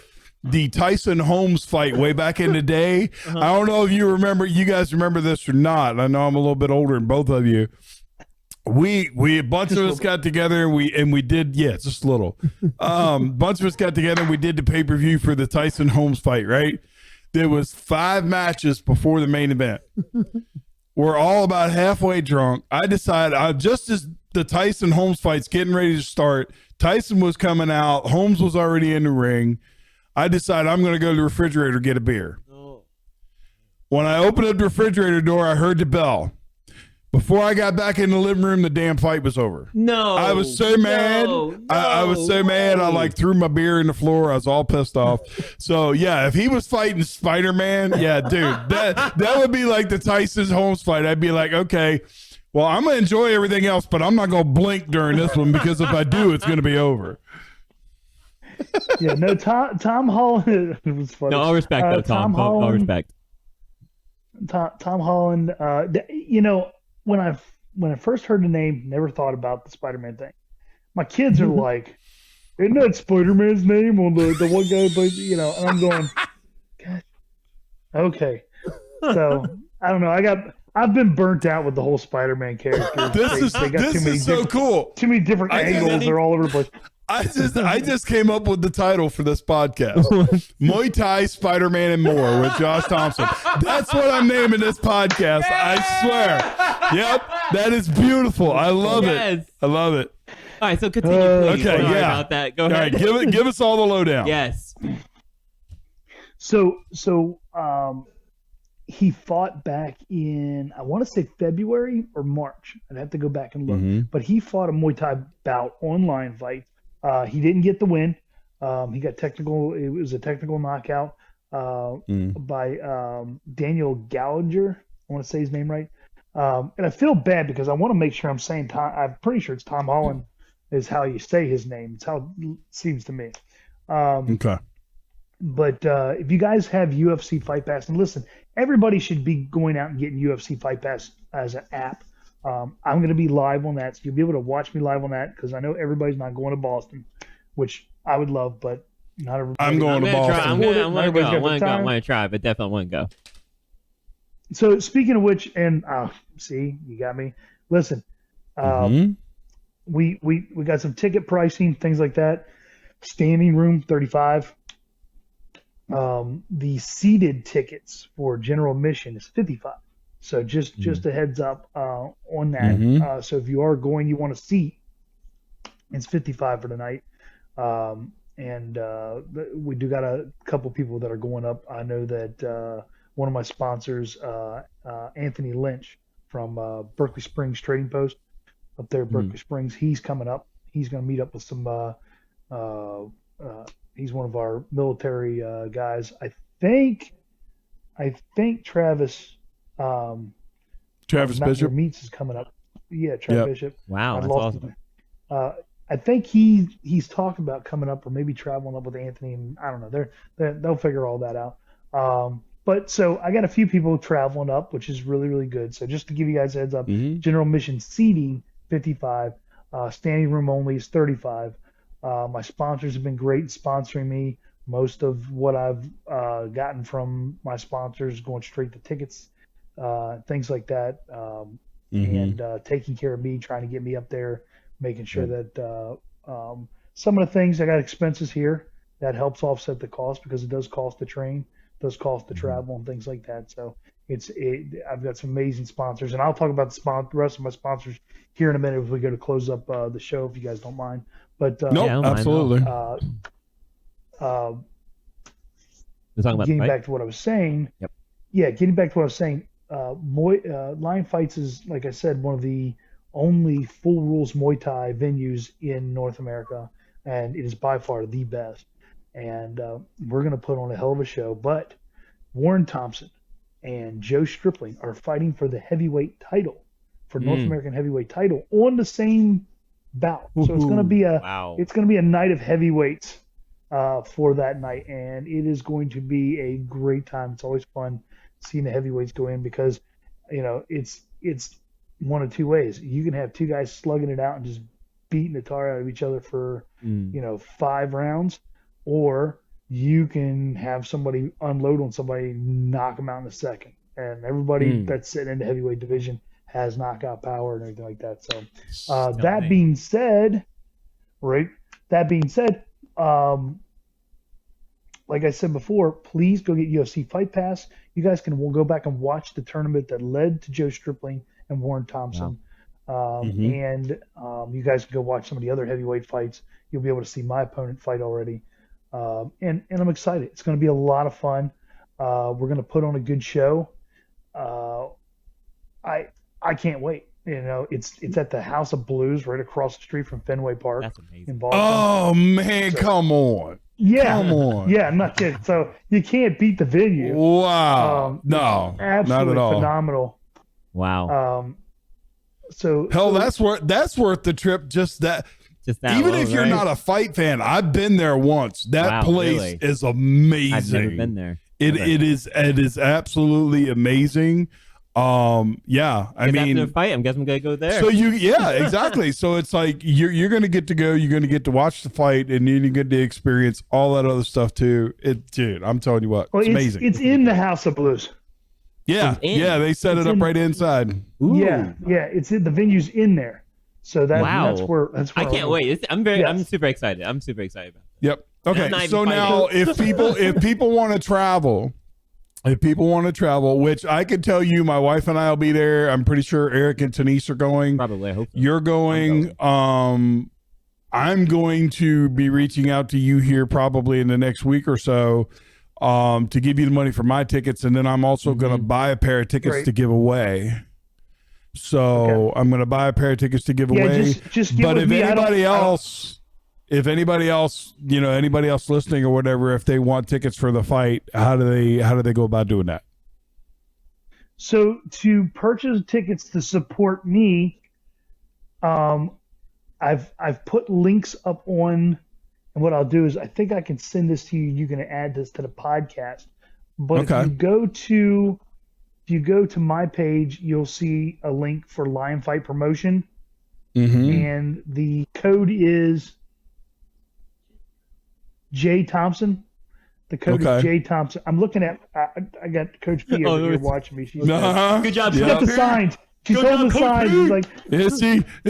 the Tyson Holmes fight way back in the day. I don't know if you guys remember this or not. I know I'm a little bit older than both of you. We a bunch of us got together and we did just a little. Bunch of us got together and we did the pay-per-view for the Tyson Holmes fight, right? There was 5 matches before the main event. We're all about halfway drunk. I decided just as the Tyson Holmes fight's getting ready to start, Tyson was coming out, Holmes was already in the ring. I decided I'm going to go to the refrigerator and get a beer. When I opened up the refrigerator door, I heard the bell. Before I got back in the living room, the damn fight was over. No. I was so mad. I was so mad. I threw my beer in the floor. I was all pissed off. So yeah, if he was fighting Spider-Man, yeah, dude, that would be like the Tyson Holmes fight. I'd be like, okay, well, I'm gonna enjoy everything else, but I'm not gonna blink during this one because if I do, it's gonna be over. Yeah, no, Tom Holland. It was funny. No, all respect though, Tom. All respect. Tom Holland. When I first heard the name, never thought about the Spider-Man thing. My kids are like, "Isn't that Spider-Man's name on the one guy?" But and I'm going, God, okay. So I don't know. I've been burnt out with the whole Spider-Man character. This is so cool. Too many different angles. They're all over the place. I just came up with the title for this podcast. Muay Thai, Spider-Man, and More with Josh Thompson. That's what I'm naming this podcast. I swear. Yep. That is beautiful. I love it. I love it. All right, so continue, please. Okay, Sorry yeah. about that. Go ahead. All right, give us all the lowdown. Yes. So he fought back in, I want to say February or March. I'd have to go back and look. But he fought a Muay Thai bout, online fight. He didn't get the win. He got technical. It was a technical knockout by Daniel Gallagher. I want to say his name right. And I feel bad because I want to make sure I'm saying Tom. I'm pretty sure it's Tom Holland is how you say his name. It's how it seems to me. Okay. But if you guys have UFC Fight Pass, and listen, everybody should be going out and getting UFC Fight Pass as an app. I'm going to be live on that, so you'll be able to watch me live on that because I know everybody's not going to Boston, which I would love, but not everybody. I'm going to Boston. I'm going to go. I want to try, but definitely want to go. So speaking of which, and see, you got me. Listen, we got some ticket pricing, things like that. Standing room, $35. The seated tickets for general admission is $55. So just a heads up on that. So if you are going, you want a seat, it's $55 for the night. And we do got a couple people that are going up. I know that one of my sponsors, Anthony Lynch from Berkeley Springs Trading Post up there at Berkeley Springs, he's coming up. He's going to meet up with some he's one of our military guys. I think Travis Bishop Meats is coming up. Yeah, Travis Bishop. Wow, that's awesome. I think he's talking about coming up or maybe traveling up with Anthony, and I don't know. They'll figure all that out. But so I got a few people traveling up, which is really, really good. So just to give you guys a heads up, general admission seating $55, standing room only is $35. My sponsors have been great sponsoring me. Most of what I've gotten from my sponsors going straight to tickets, things like that, and taking care of me, trying to get me up there, making sure that some of the things I got expenses here that helps offset the cost because it does cost to train, does cost to travel and things like that. So I've got some amazing sponsors, and I'll talk about the rest of my sponsors here in a minute if we go to close up the show, if you guys don't mind. But nope, absolutely. We're talking about getting back to what I was saying. Yep. Yeah, getting back to what I was saying. Lion Fights is, like I said, one of the only full rules Muay Thai venues in North America, and it is by far the best. And we're going to put on a hell of a show. But Warren Thompson and Joe Stripling are fighting for the heavyweight title, for North American heavyweight title, on the same bout. So it's going to be a night of heavyweights for that night, and it is going to be a great time. It's always fun seeing the heavyweights go in because, it's one of two ways. You can have two guys slugging it out and just beating the tar out of each other for 5 rounds, or you can have somebody unload on somebody, knock them out in a second. And everybody that's sitting in the heavyweight division has knockout power and everything like that. So that being said, like I said before, please go get UFC Fight Pass. You guys we'll go back and watch the tournament that led to Joe Stripling and Warren Thompson. And you guys can go watch some of the other heavyweight fights. You'll be able to see my opponent fight already. And I'm excited. It's going to be a lot of fun. We're going to put on a good show. I can't wait. It's at the House of Blues right across the street from Fenway Park. That's amazing. In Boston. Oh man, come on. Yeah, come on. Yeah, I'm not kidding. So you can't beat the venue. Wow. No, absolutely not at all. Phenomenal. Wow. So that's worth the trip. Just that even alone, if you're not a fight fan, I've been there once. That place is amazing. I've never been there. It is absolutely amazing. I mean, after a fight, I'm guessing I'm gonna go there. So exactly. So it's like you're gonna get to go, you're gonna get to watch the fight, and then you get to experience all that other stuff too. Dude, I'm telling you what, it's amazing. It's in the House of Blues. Yeah, they set it up right inside. Ooh. Yeah, it's in the venue's in there. So that's where I can't wait. I'm super excited. I'm super excited about it. Yep. Okay. So now if people want to travel. If people want to travel, which I can tell you, my wife and I will be there. I'm pretty sure Eric and Denise are going. Probably, I hope so. You're going. I'm going to be reaching out to you here probably in the next week or so to give you the money for my tickets. And then I'm also going to buy a pair of tickets to give away. So I'm going to buy a pair of tickets to give away. Just give but if anybody else... If anybody else, anybody else listening or whatever, if they want tickets for the fight, how do they go about doing that? So to purchase tickets to support me, I've put links up on, and what I'll do is I think I can send this to you. You can add this to the podcast. But if you go to my page, you'll see a link for Lion Fight Promotion, and the code is J Thompson. The code is J Thompson. I'm looking at. I got Coach P over here watching me. She's good job. She's got the signs. She's holding the signs. She's like,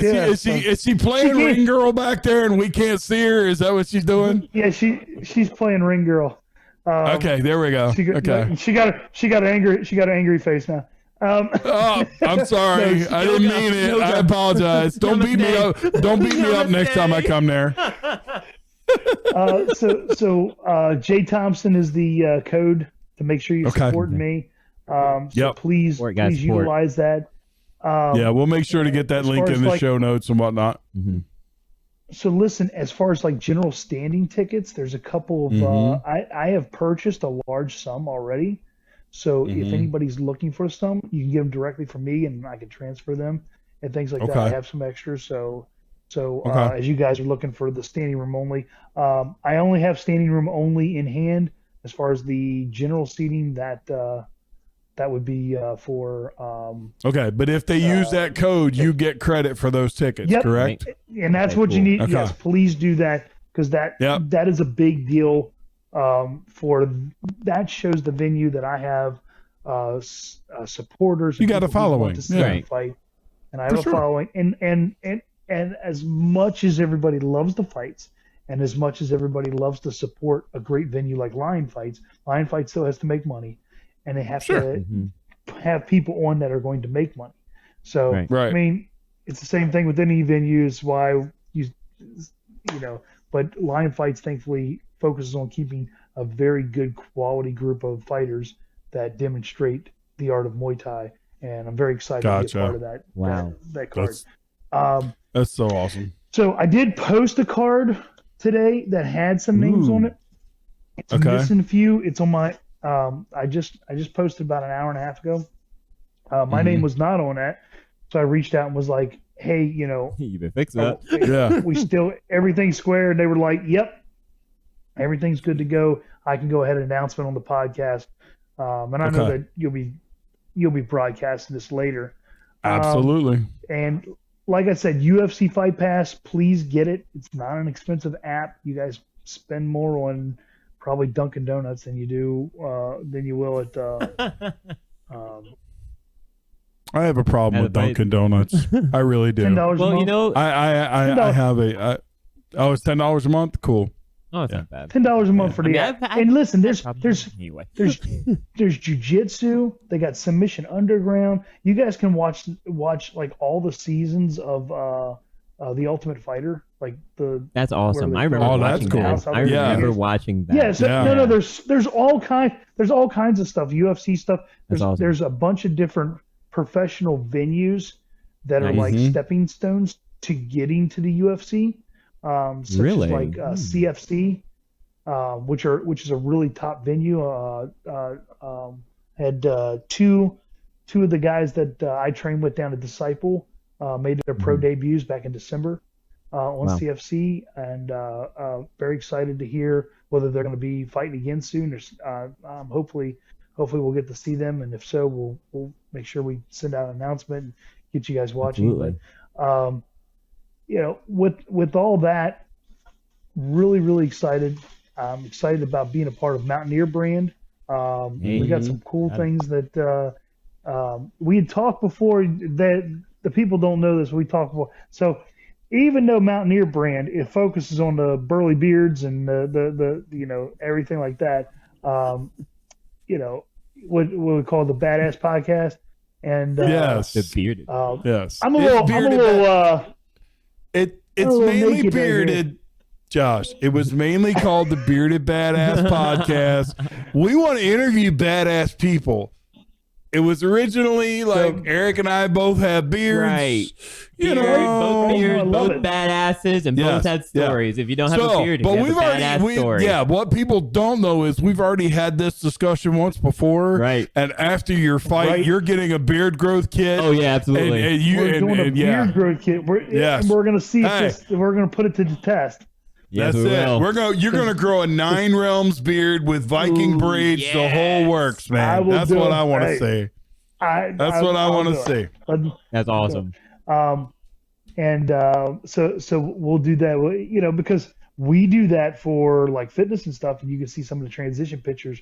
is she playing Ring Girl back there and we can't see her? Is that what she's doing? Yeah, she's playing Ring Girl. Okay, there we go. She got an angry face now. I'm sorry. I didn't mean it. I apologize. Don't beat me up. Don't beat me up next time I come there. So Jay Thompson is the code to make sure you support me. Please utilize that. We'll make sure to get that link in the show notes and whatnot. So listen, as far as like general standing tickets, there's a couple of I have purchased a large sum already. So if anybody's looking for some, you can get them directly from me and I can transfer them and things like that. I have some extras. So as you guys are looking for the standing room only, I only have standing room only in hand. As far as the general seating, that would be for. But if they use that code, you get credit for those tickets, correct? And that's what you need. Okay. Yes, please do that because that is a big deal. That shows the venue that I have supporters. You got a following, fight, and I have a following, and as much as everybody loves the fights, and as much as everybody loves to support a great venue like Lion Fight still has to make money, and they have to have people on that are going to make money. So Right. I mean, it's the same thing with any venues. Why but Lion Fights thankfully focuses on keeping a very good quality group of fighters that demonstrate the art of Muay Thai, and I'm very excited to be a part of that. Wow. that card. That's so awesome. So I did post a card today that had some names on it. It's missing a few. It's on my. I just posted about an hour and a half ago. My name was not on that, so I reached out and was like, "Hey, You better fix that. Yeah. we still everything's square." And they were like, "Yep, everything's good to go. I can go ahead and announcement on the podcast." And I know that you'll be broadcasting this later. Absolutely. And like I said, UFC Fight Pass, please get it. It's not an expensive app. You guys spend more on probably Dunkin' Donuts than you will at. I have a problem with Dunkin' Donuts. I really do. $10 Well, a month. I have it's $10 a month. Cool. Oh, it's not bad. $10 a month for the app. And listen, there's Anyway. there's jujitsu. They got Submission Underground. You guys can watch like all the seasons of the Ultimate Fighter. Like That's awesome. I remember that's watching cool. that. I Yeah. remember watching that. Yeah, so, no. There's all kinds of stuff. UFC stuff. That's awesome. There's a bunch of different professional venues that are like stepping stones to getting to the UFC. Such Really? as like CFC, which is a really top venue. Had two of the guys that I trained with down at Disciple made their pro debuts back in December on CFC, and very excited to hear whether they're going to be fighting again soon. Hopefully we'll get to see them, and if so, we'll make sure we send out an announcement and get you guys watching. Absolutely. But with all that, really excited. I'm excited about being a part of Mountaineer brand. We got some cool things that we had talked before that the people don't know this. We talked before. So even though Mountaineer brand, it focuses on the burly beards and the everything like that, what we call the Badass Podcast. And yes, The bearded. yes. I'm a little It's mainly bearded, Josh. It was mainly called the Bearded Badass Podcast. We want to interview badass people. It was originally like Eric and I both have beards. Right. Both beards, love both it. badasses, and both had stories. If you don't have a beard, but you have we've a badass already, story. yeah. What people don't know is we've already had this discussion once before, Right. And after your fight, you're getting a beard growth kit. Oh yeah, absolutely. And you we're doing a beard growth kit. We're going to see if we're going to put it to the test. Yes, That's we it. will. You're gonna grow a 9 realms beard with Viking braids. The whole works, man. That's what I want to see. That's what I want to see. That's awesome. So we'll do that. Because we do that for like fitness and stuff, and you can see some of the transition pictures.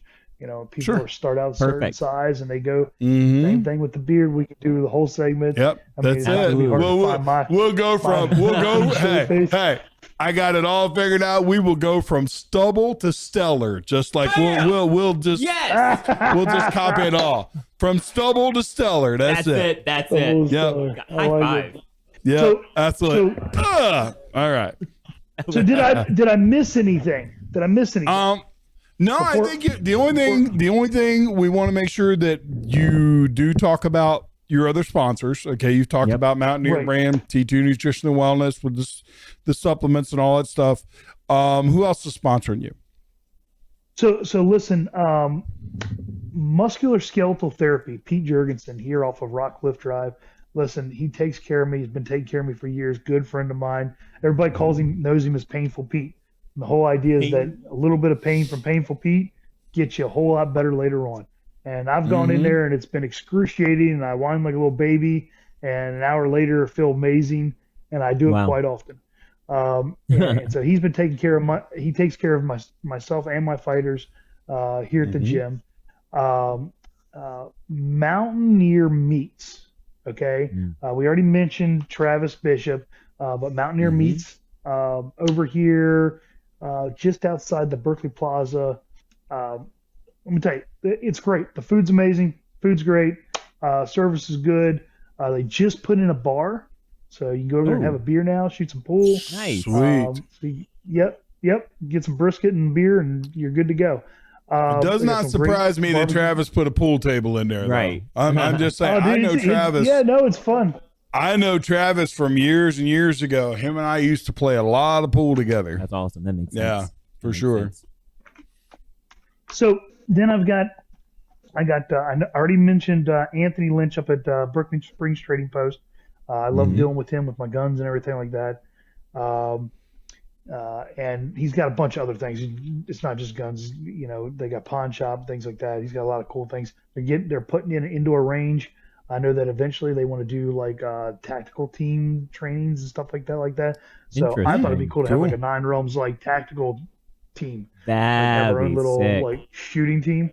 People start out a certain size and they go. Same thing with the beard. We can do the whole segment. Yep, that's it. We'll go from hey. I got it all figured out. We will go from stubble to stellar, just like we'll just we'll just copy it all from stubble to stellar. That's it. That's it. Yep. High five. Yeah, absolutely. All right. So did I miss anything? No, I think the only thing we want to make sure that you do talk about your other sponsors. Okay, you've talked about Mountaineer brand, T2 Nutrition and Wellness with the supplements and all that stuff. Who else is sponsoring you? So listen, muscular skeletal therapy, Pete Jurgensen here off of Rockcliffe Drive. Listen, he takes care of me. He's been taking care of me for years. Good friend of mine. Everybody knows him as Painful Pete. And the whole idea is that a little bit of pain from Painful Pete gets you a whole lot better later on. And I've gone in there and it's been excruciating, and I whine like a little baby, and an hour later I feel amazing, and I do it quite often. And so he's been taking care of he takes care of myself and my fighters here at the gym. Mountaineer Meats. Okay. We already mentioned Travis Bishop, but Mountaineer Meats over here, just outside the Berkeley Plaza. Let me tell you, it's great. The food's amazing. Food's great. Service is good. They just put in a bar, so you can go over there and have a beer now, shoot some pool. Nice. Sweet. Yep. Get some brisket and beer, and you're good to go. It does not surprise me that Travis put a pool table in there. Right. I'm just saying. Dude, I know Travis. it's fun. I know Travis from years and years ago. Him and I used to play a lot of pool together. That's awesome. That makes sense. Yeah, for sure. So then I already mentioned Anthony Lynch up at Brooklyn Springs Trading Post. I love dealing with him with my guns and everything like that. And he's got a bunch of other things. It's not just guns. They got pawn shop, things like that. He's got a lot of cool things. They're putting in an indoor range. I know that eventually they want to do like tactical team trainings and stuff like that. So I thought it'd be cool to have like a 9 Realms like tactical team. That'd have our own be little sick. like shooting team.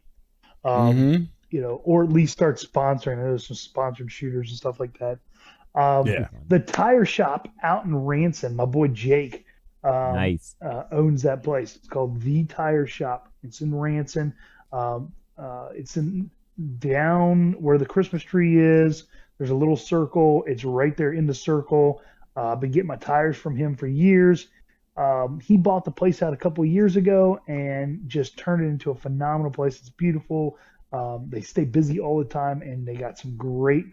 Or at least start sponsoring. I know there's some sponsored shooters and stuff like that. The tire shop out in Ranson, my boy Jake Nice. owns that place. It's called The Tire Shop. It's in Ranson. It's in down where the Christmas tree is. There's a little circle. It's right there in the circle. I've been getting my tires from him for years. He bought the place out a couple of years ago and just turned it into a phenomenal place. It's beautiful. They stay busy all the time, and they got some great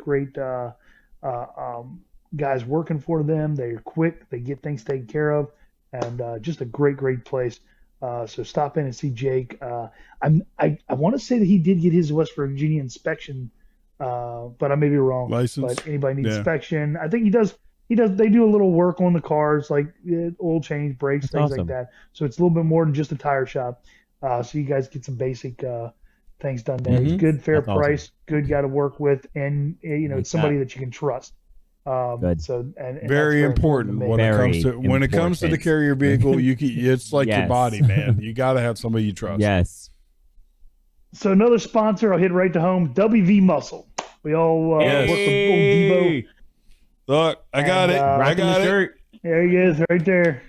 guys working for them. They're quick. They get things taken care of, and just a great place. So stop in and see Jake. I want to say that he did get his West Virginia inspection, but I may be wrong. License. But anybody needs inspection, I think he does. They do a little work on the cars, like oil change, brakes, things like that. So it's a little bit more than just a tire shop. So you guys get some basic things done there. He's good, fair price, good guy to work with, and it's somebody that you can trust. Good. So and Very important when it comes to the carrier vehicle. It's like your body, man. You got to have somebody you trust. Yes. So another sponsor, I'll hit right to home. WV Muscle. We all work with old Devo. Look, I got it. I got it. Shirt. There he is, right there.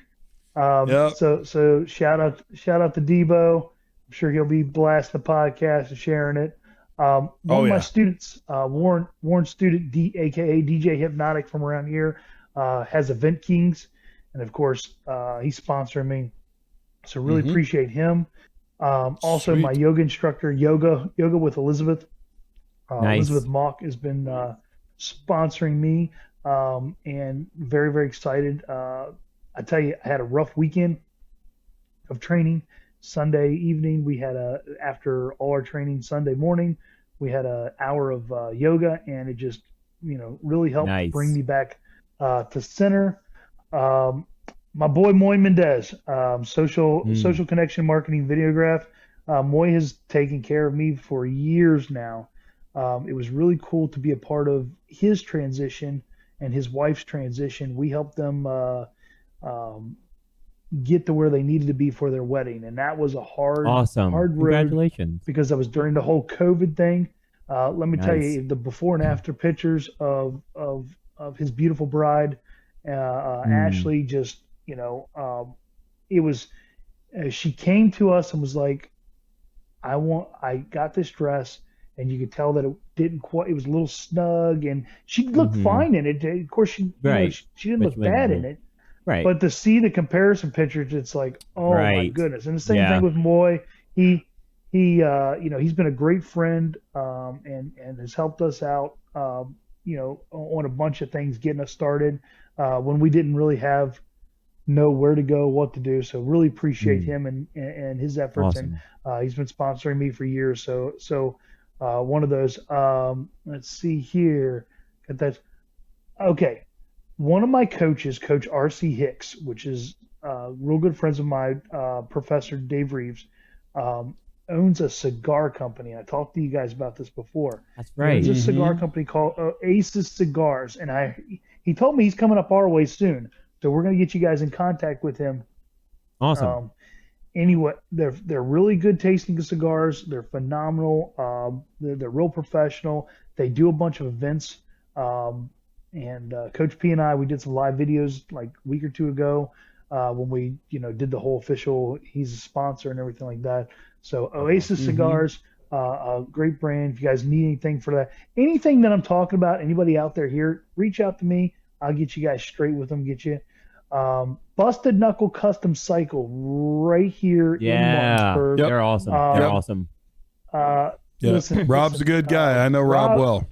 So shout out to Debo. I'm sure he'll be blasting the podcast and sharing it. One of my students, Warren Student, aka DJ Hypnotic from around here, has Event Kings, and of course he's sponsoring me. So really appreciate him. Also, my yoga instructor, yoga with Elizabeth. Nice. Elizabeth Mock has been sponsoring me, and very, very excited. I tell you, I had a rough weekend of training. Sunday evening, we had after all our training Sunday morning, we had an hour of yoga, and it just, really helped bring me back to center. My boy Moy Mendez, social connection marketing videograph. Moy has taken care of me for years now. It was really cool to be a part of his transition and his wife's transition. We helped them get to where they needed to be for their wedding, and that was a hard road. Congratulations. Because I was during the whole COVID thing. Let me tell you, the before and after pictures of his beautiful bride, Ashley, just it was. She came to us and was like, I got this dress, and you could tell that it didn't quite. It was a little snug, and she looked fine in it. Of course, she didn't look bad in it. Right. But to see the comparison pictures, it's like, oh my goodness. And the same thing with Moy. He's been a great friend, and has helped us out, on a bunch of things, getting us started, when we didn't really know where to go, what to do. So really appreciate him and his efforts. Awesome. And he's been sponsoring me for years. So one of those, let's see here. Got that. Okay. One of my coaches, Coach R.C. Hicks, which is real good friends of my Professor Dave Reeves, owns a cigar company. I talked to you guys about this before. That's right. He owns a cigar company called Aces Cigars, and he told me he's coming up our way soon, so we're going to get you guys in contact with him. Awesome. Anyway, they're really good tasting cigars. They're phenomenal. They're real professional. They do a bunch of events. And Coach P and I, we did some live videos like a week or two ago when we, did the whole official, he's a sponsor and everything like that. So Oasis Cigars, A great brand. If you guys need anything for that, anything that I'm talking about, anybody out there here, reach out to me. I'll get you guys straight with them. Get you Busted Knuckle Custom Cycle right here in Martinsburg. Yep. They're awesome. They're awesome. Listen, Rob's a good guy. I know Rob well.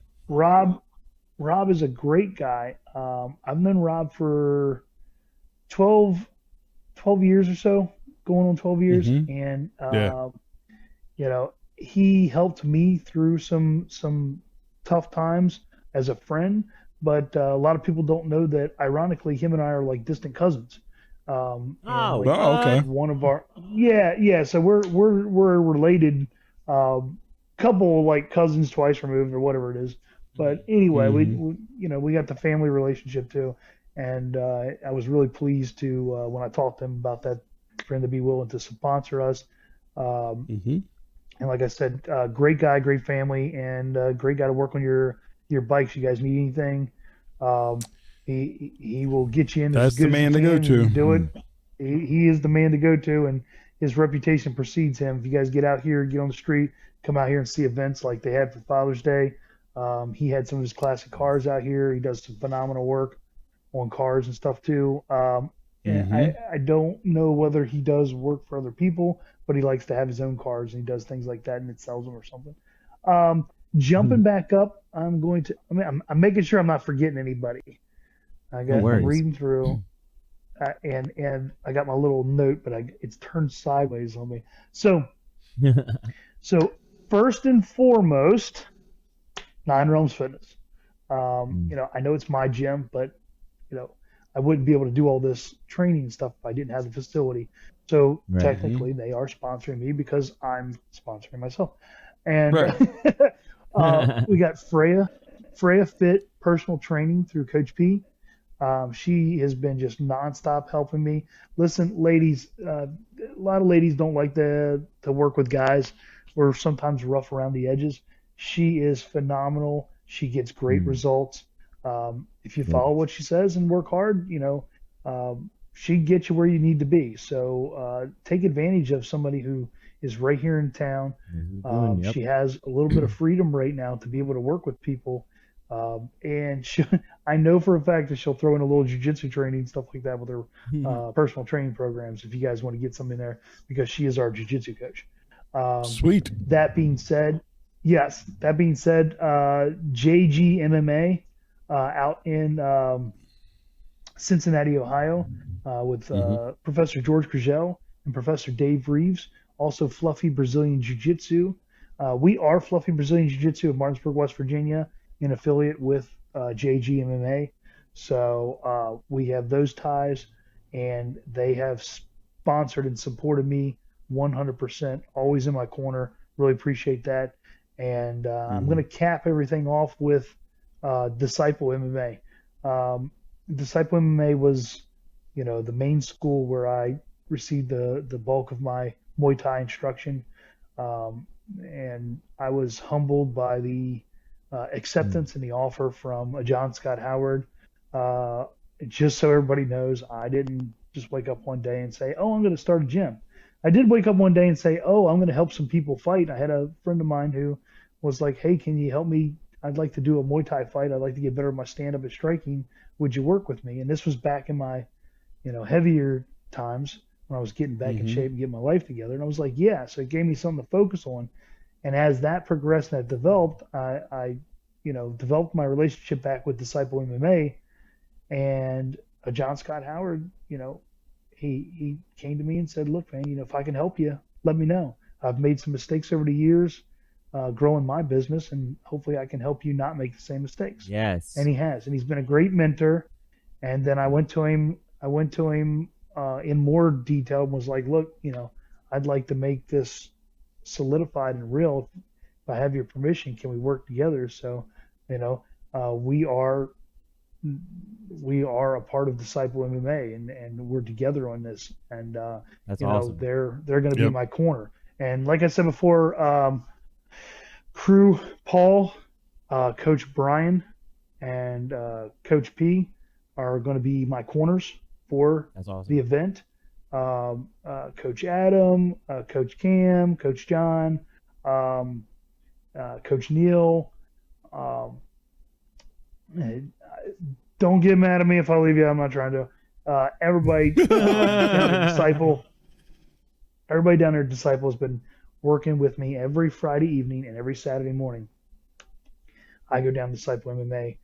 Rob is a great guy. I've known Rob for 12 years or so, going on 12 years. And, you know, he helped me through some tough times as a friend, but a lot of people don't know that, ironically, him and I are like distant cousins. Okay. One of our, so we're related, couple like cousins twice removed or whatever it is. But anyway, we got the family relationship too, and I was really pleased to when I talked to him about that, for him to be willing to sponsor us. And like I said, great guy, great family, and great guy to work on your bikes. You guys need anything, he will get you in. That's the man to go to. Do it. He is the man to go to, and his reputation precedes him. If you guys get out here, get on the street, come out here and see events like they had for Father's Day. He had some of his classic cars out here. He does some phenomenal work on cars and stuff too. And I don't know whether he does work for other people, but he likes to have his own cars and he does things like that and it sells them or something. Jumping back up, I'm making sure I'm not forgetting anybody. I'm reading through, and I got my little note, but it's turned sideways on me. So first and foremost, Nine Realms Fitness. You know, I know it's my gym, but you know, I wouldn't be able to do all this training stuff if I didn't have the facility. So technically, they are sponsoring me because I'm sponsoring myself. And we got Freya Fit personal training through Coach P. She has been just nonstop helping me. Listen, ladies, a lot of ladies don't like to work with guys. We're sometimes rough around the edges. She is phenomenal. She gets great results. If you follow what she says and work hard, you know, she gets you where you need to be. So take advantage of somebody who is right here in town. She has a little bit of freedom right now to be able to work with people. And I know for a fact that she'll throw in a little jiu-jitsu training, stuff like that with her personal training programs if you guys want to get something there, because she is our jiu-jitsu coach. Sweet. That being said, JG MMA out in Cincinnati, Ohio, with Professor George Krugel and Professor Dave Reeves, also Fluffy Brazilian Jiu-Jitsu. We are Fluffy Brazilian Jiu-Jitsu of Martinsburg, West Virginia, an affiliate with JG MMA. So we have those ties, and they have sponsored and supported me 100%, always in my corner. Really appreciate that. And I'm going to cap everything off with Disciple MMA. Disciple MMA was, you know, the main school where I received the bulk of my Muay Thai instruction. And I was humbled by the acceptance and the offer from John Scott Howard. Just so everybody knows, I didn't just wake up one day and say, oh, I'm going to start a gym. I did wake up one day and say, oh, I'm going to help some people fight. I had a friend of mine who was like, hey, can you help me? I'd like to do a Muay Thai fight. I'd like to get better at my stand-up at striking. Would you work with me? And this was back in my, you know, heavier times when I was getting back in shape and getting my life together. And I was like, yeah. So it gave me something to focus on. And as that progressed and that developed, I you know, developed my relationship back with Disciple MMA. And John Scott Howard, you know, he came to me and said, look, man, you know, if I can help you, let me know. I've made some mistakes over the years growing my business, and hopefully I can help you not make the same mistakes. Yes. And he has. And he's been a great mentor. And then I went to him in more detail and was like, look, you know, I'd like to make this solidified and real. If I have your permission, can we work together? So, you know, we are a part of Disciple MMA, and we're together on this. And that's you awesome. know, they're going to be in my corner. And like I said before, Crew Paul, Coach Brian, and Coach P are going to be my corners for the event. Coach Adam, Coach Cam, Coach John, Coach Neil. Don't get mad at me if I leave you. I'm not trying to. Everybody down at Disciple. Everybody down there at Disciple has been working with me every Friday evening and every Saturday morning. I go down to Disciple MMA,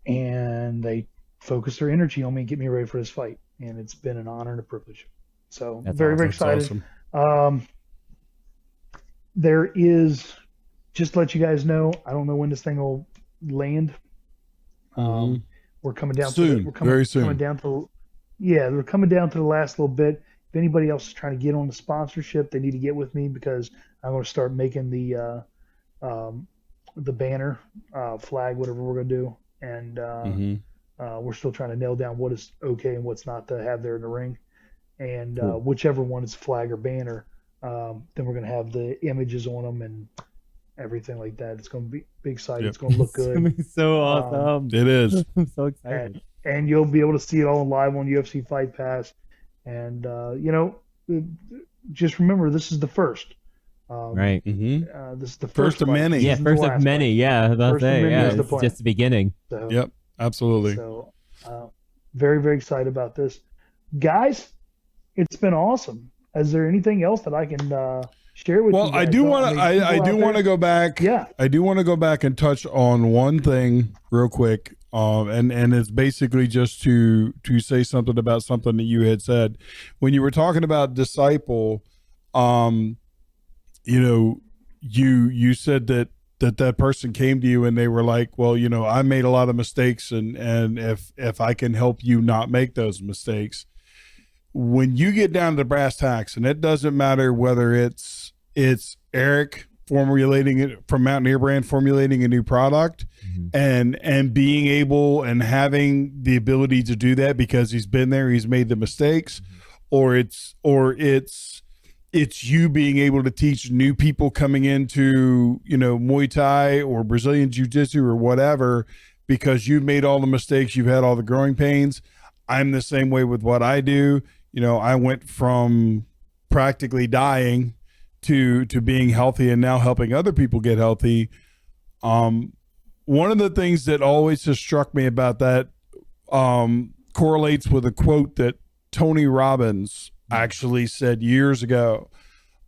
and they focus their energy on me and get me ready for this fight. And it's been an honor and a privilege. So That's very, awesome. very excited. Awesome. There is, just to let you guys know, I don't know when this thing will land. We're coming down soon. Very soon. Coming down to, we're coming down to the last little bit. If anybody else is trying to get on the sponsorship, they need to get with me because I'm going to start making the banner, flag, whatever we're going to do, and we're still trying to nail down what is okay and what's not to have there in the ring, and whichever one is flag or banner, then we're going to have the images on them and everything like that. It's going to be big site. Yep. It's going to look good. It's gonna be so awesome. It is. I'm so excited. And you'll be able to see it all live on UFC Fight Pass. And just remember, this is the first. Right. This is the First of fight. many. Yeah, first of many. Yeah, I was about to First of say. many Yeah, is the it's plan. just the beginning. So, Yep. Absolutely. So, very, very excited about this, guys. It's been awesome. Is there anything else that I can share with you? Well, guys? I do want to. I do want to go back. Yeah. I do want to go back and touch on one thing real quick. And it's basically just to say something about something that you had said when you were talking about Disciple. You said that person came to you and they were like, well, I made a lot of mistakes, and if I can help you not make those mistakes. When you get down to the brass tacks, and it doesn't matter whether it's Eric formulating it from Mountaineer brand, formulating a new product, and being able and having the ability to do that because he's been there, he's made the mistakes, or it's you being able to teach new people coming into Muay Thai or Brazilian Jiu Jitsu or whatever, because you've made all the mistakes, you've had all the growing pains. I'm the same way with what I do. I went from practically dying to being healthy and now helping other people get healthy. One of the things that always has struck me about that correlates with a quote that Tony Robbins actually said years ago.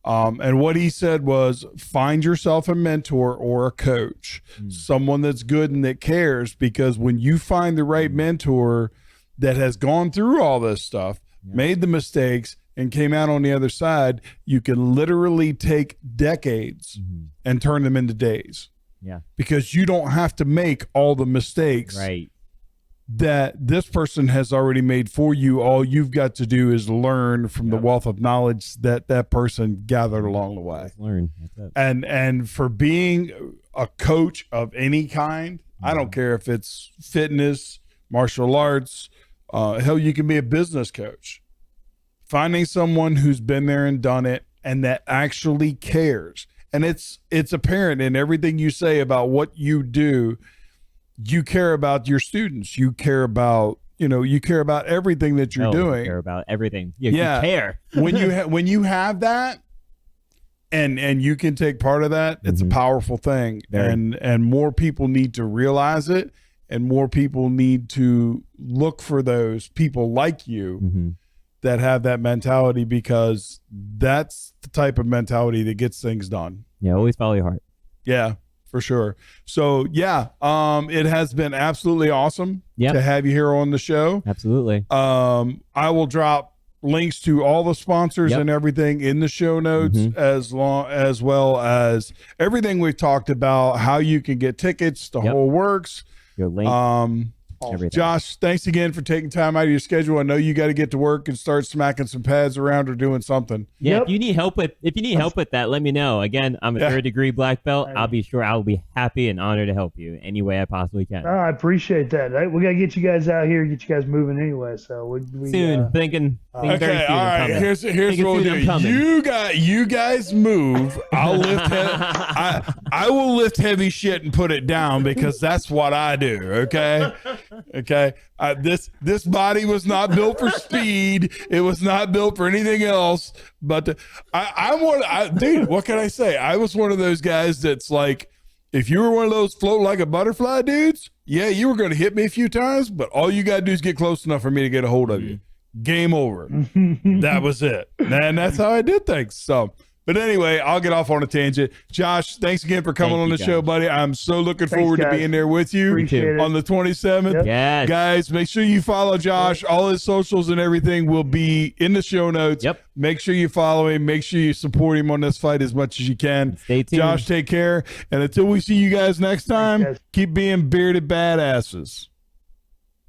And what he said was, find yourself a mentor or a coach, someone that's good and that cares, because when you find the right mentor that has gone through all this stuff, made the mistakes, and came out on the other side, you can literally take decades and turn them into days. Yeah. Because you don't have to make all the mistakes that this person has already made for you. All you've got to do is learn from the wealth of knowledge that person gathered along the way. Learn. That's it. And for being a coach of any kind, I don't care if it's fitness, martial arts, hell, you can be a business coach. Finding someone who's been there and done it and that actually cares. And it's apparent in everything you say about what you do. You care about your students. You care about, you care about everything that you're doing. You care about everything. You care. when you have that and you can take part of that, it's a powerful thing. And more people need to realize it, and more people need to look for those people like you that have that mentality, because that's the type of mentality that gets things done. Yeah, always follow your heart. Yeah, for sure. So it has been absolutely awesome to have you here on the show. Absolutely. I will drop links to all the sponsors and everything in the show notes, as well as everything we've talked about, how you can get tickets, the whole works. Your link. Everything. Josh, thanks again for taking time out of your schedule. I know you got to get to work and start smacking some pads around or doing something. Yeah, if you need help with that, let me know. Again, I'm a third degree black belt. I'll be sure I'll be happy and honored to help you any way I possibly can. I appreciate that. We got to get you guys out here, get you guys moving anyway. So we soon. Thinking very soon. All right. Here's what we'll do. You guys move. I'll lift. I will lift heavy shit and put it down, because that's what I do. Okay. Okay, this body was not built for speed. It was not built for anything else. But dude, what can I say? I was one of those guys that's like, if you were one of those float like a butterfly dudes, yeah, you were going to hit me a few times, but all you got to do is get close enough for me to get a hold of you. Game over. That was it. And that's how I did things. So, but anyway, I'll get off on a tangent. Josh, thanks again for coming on the show, buddy. I'm so looking forward to being there with you on the 27th. Yep. Yes. Guys, make sure you follow Josh. All his socials and everything will be in the show notes. Yep. Make sure you follow him. Make sure you support him on this fight as much as you can. Stay tuned. Josh, take care. And until we see you guys next time, guys. keep being bearded badasses.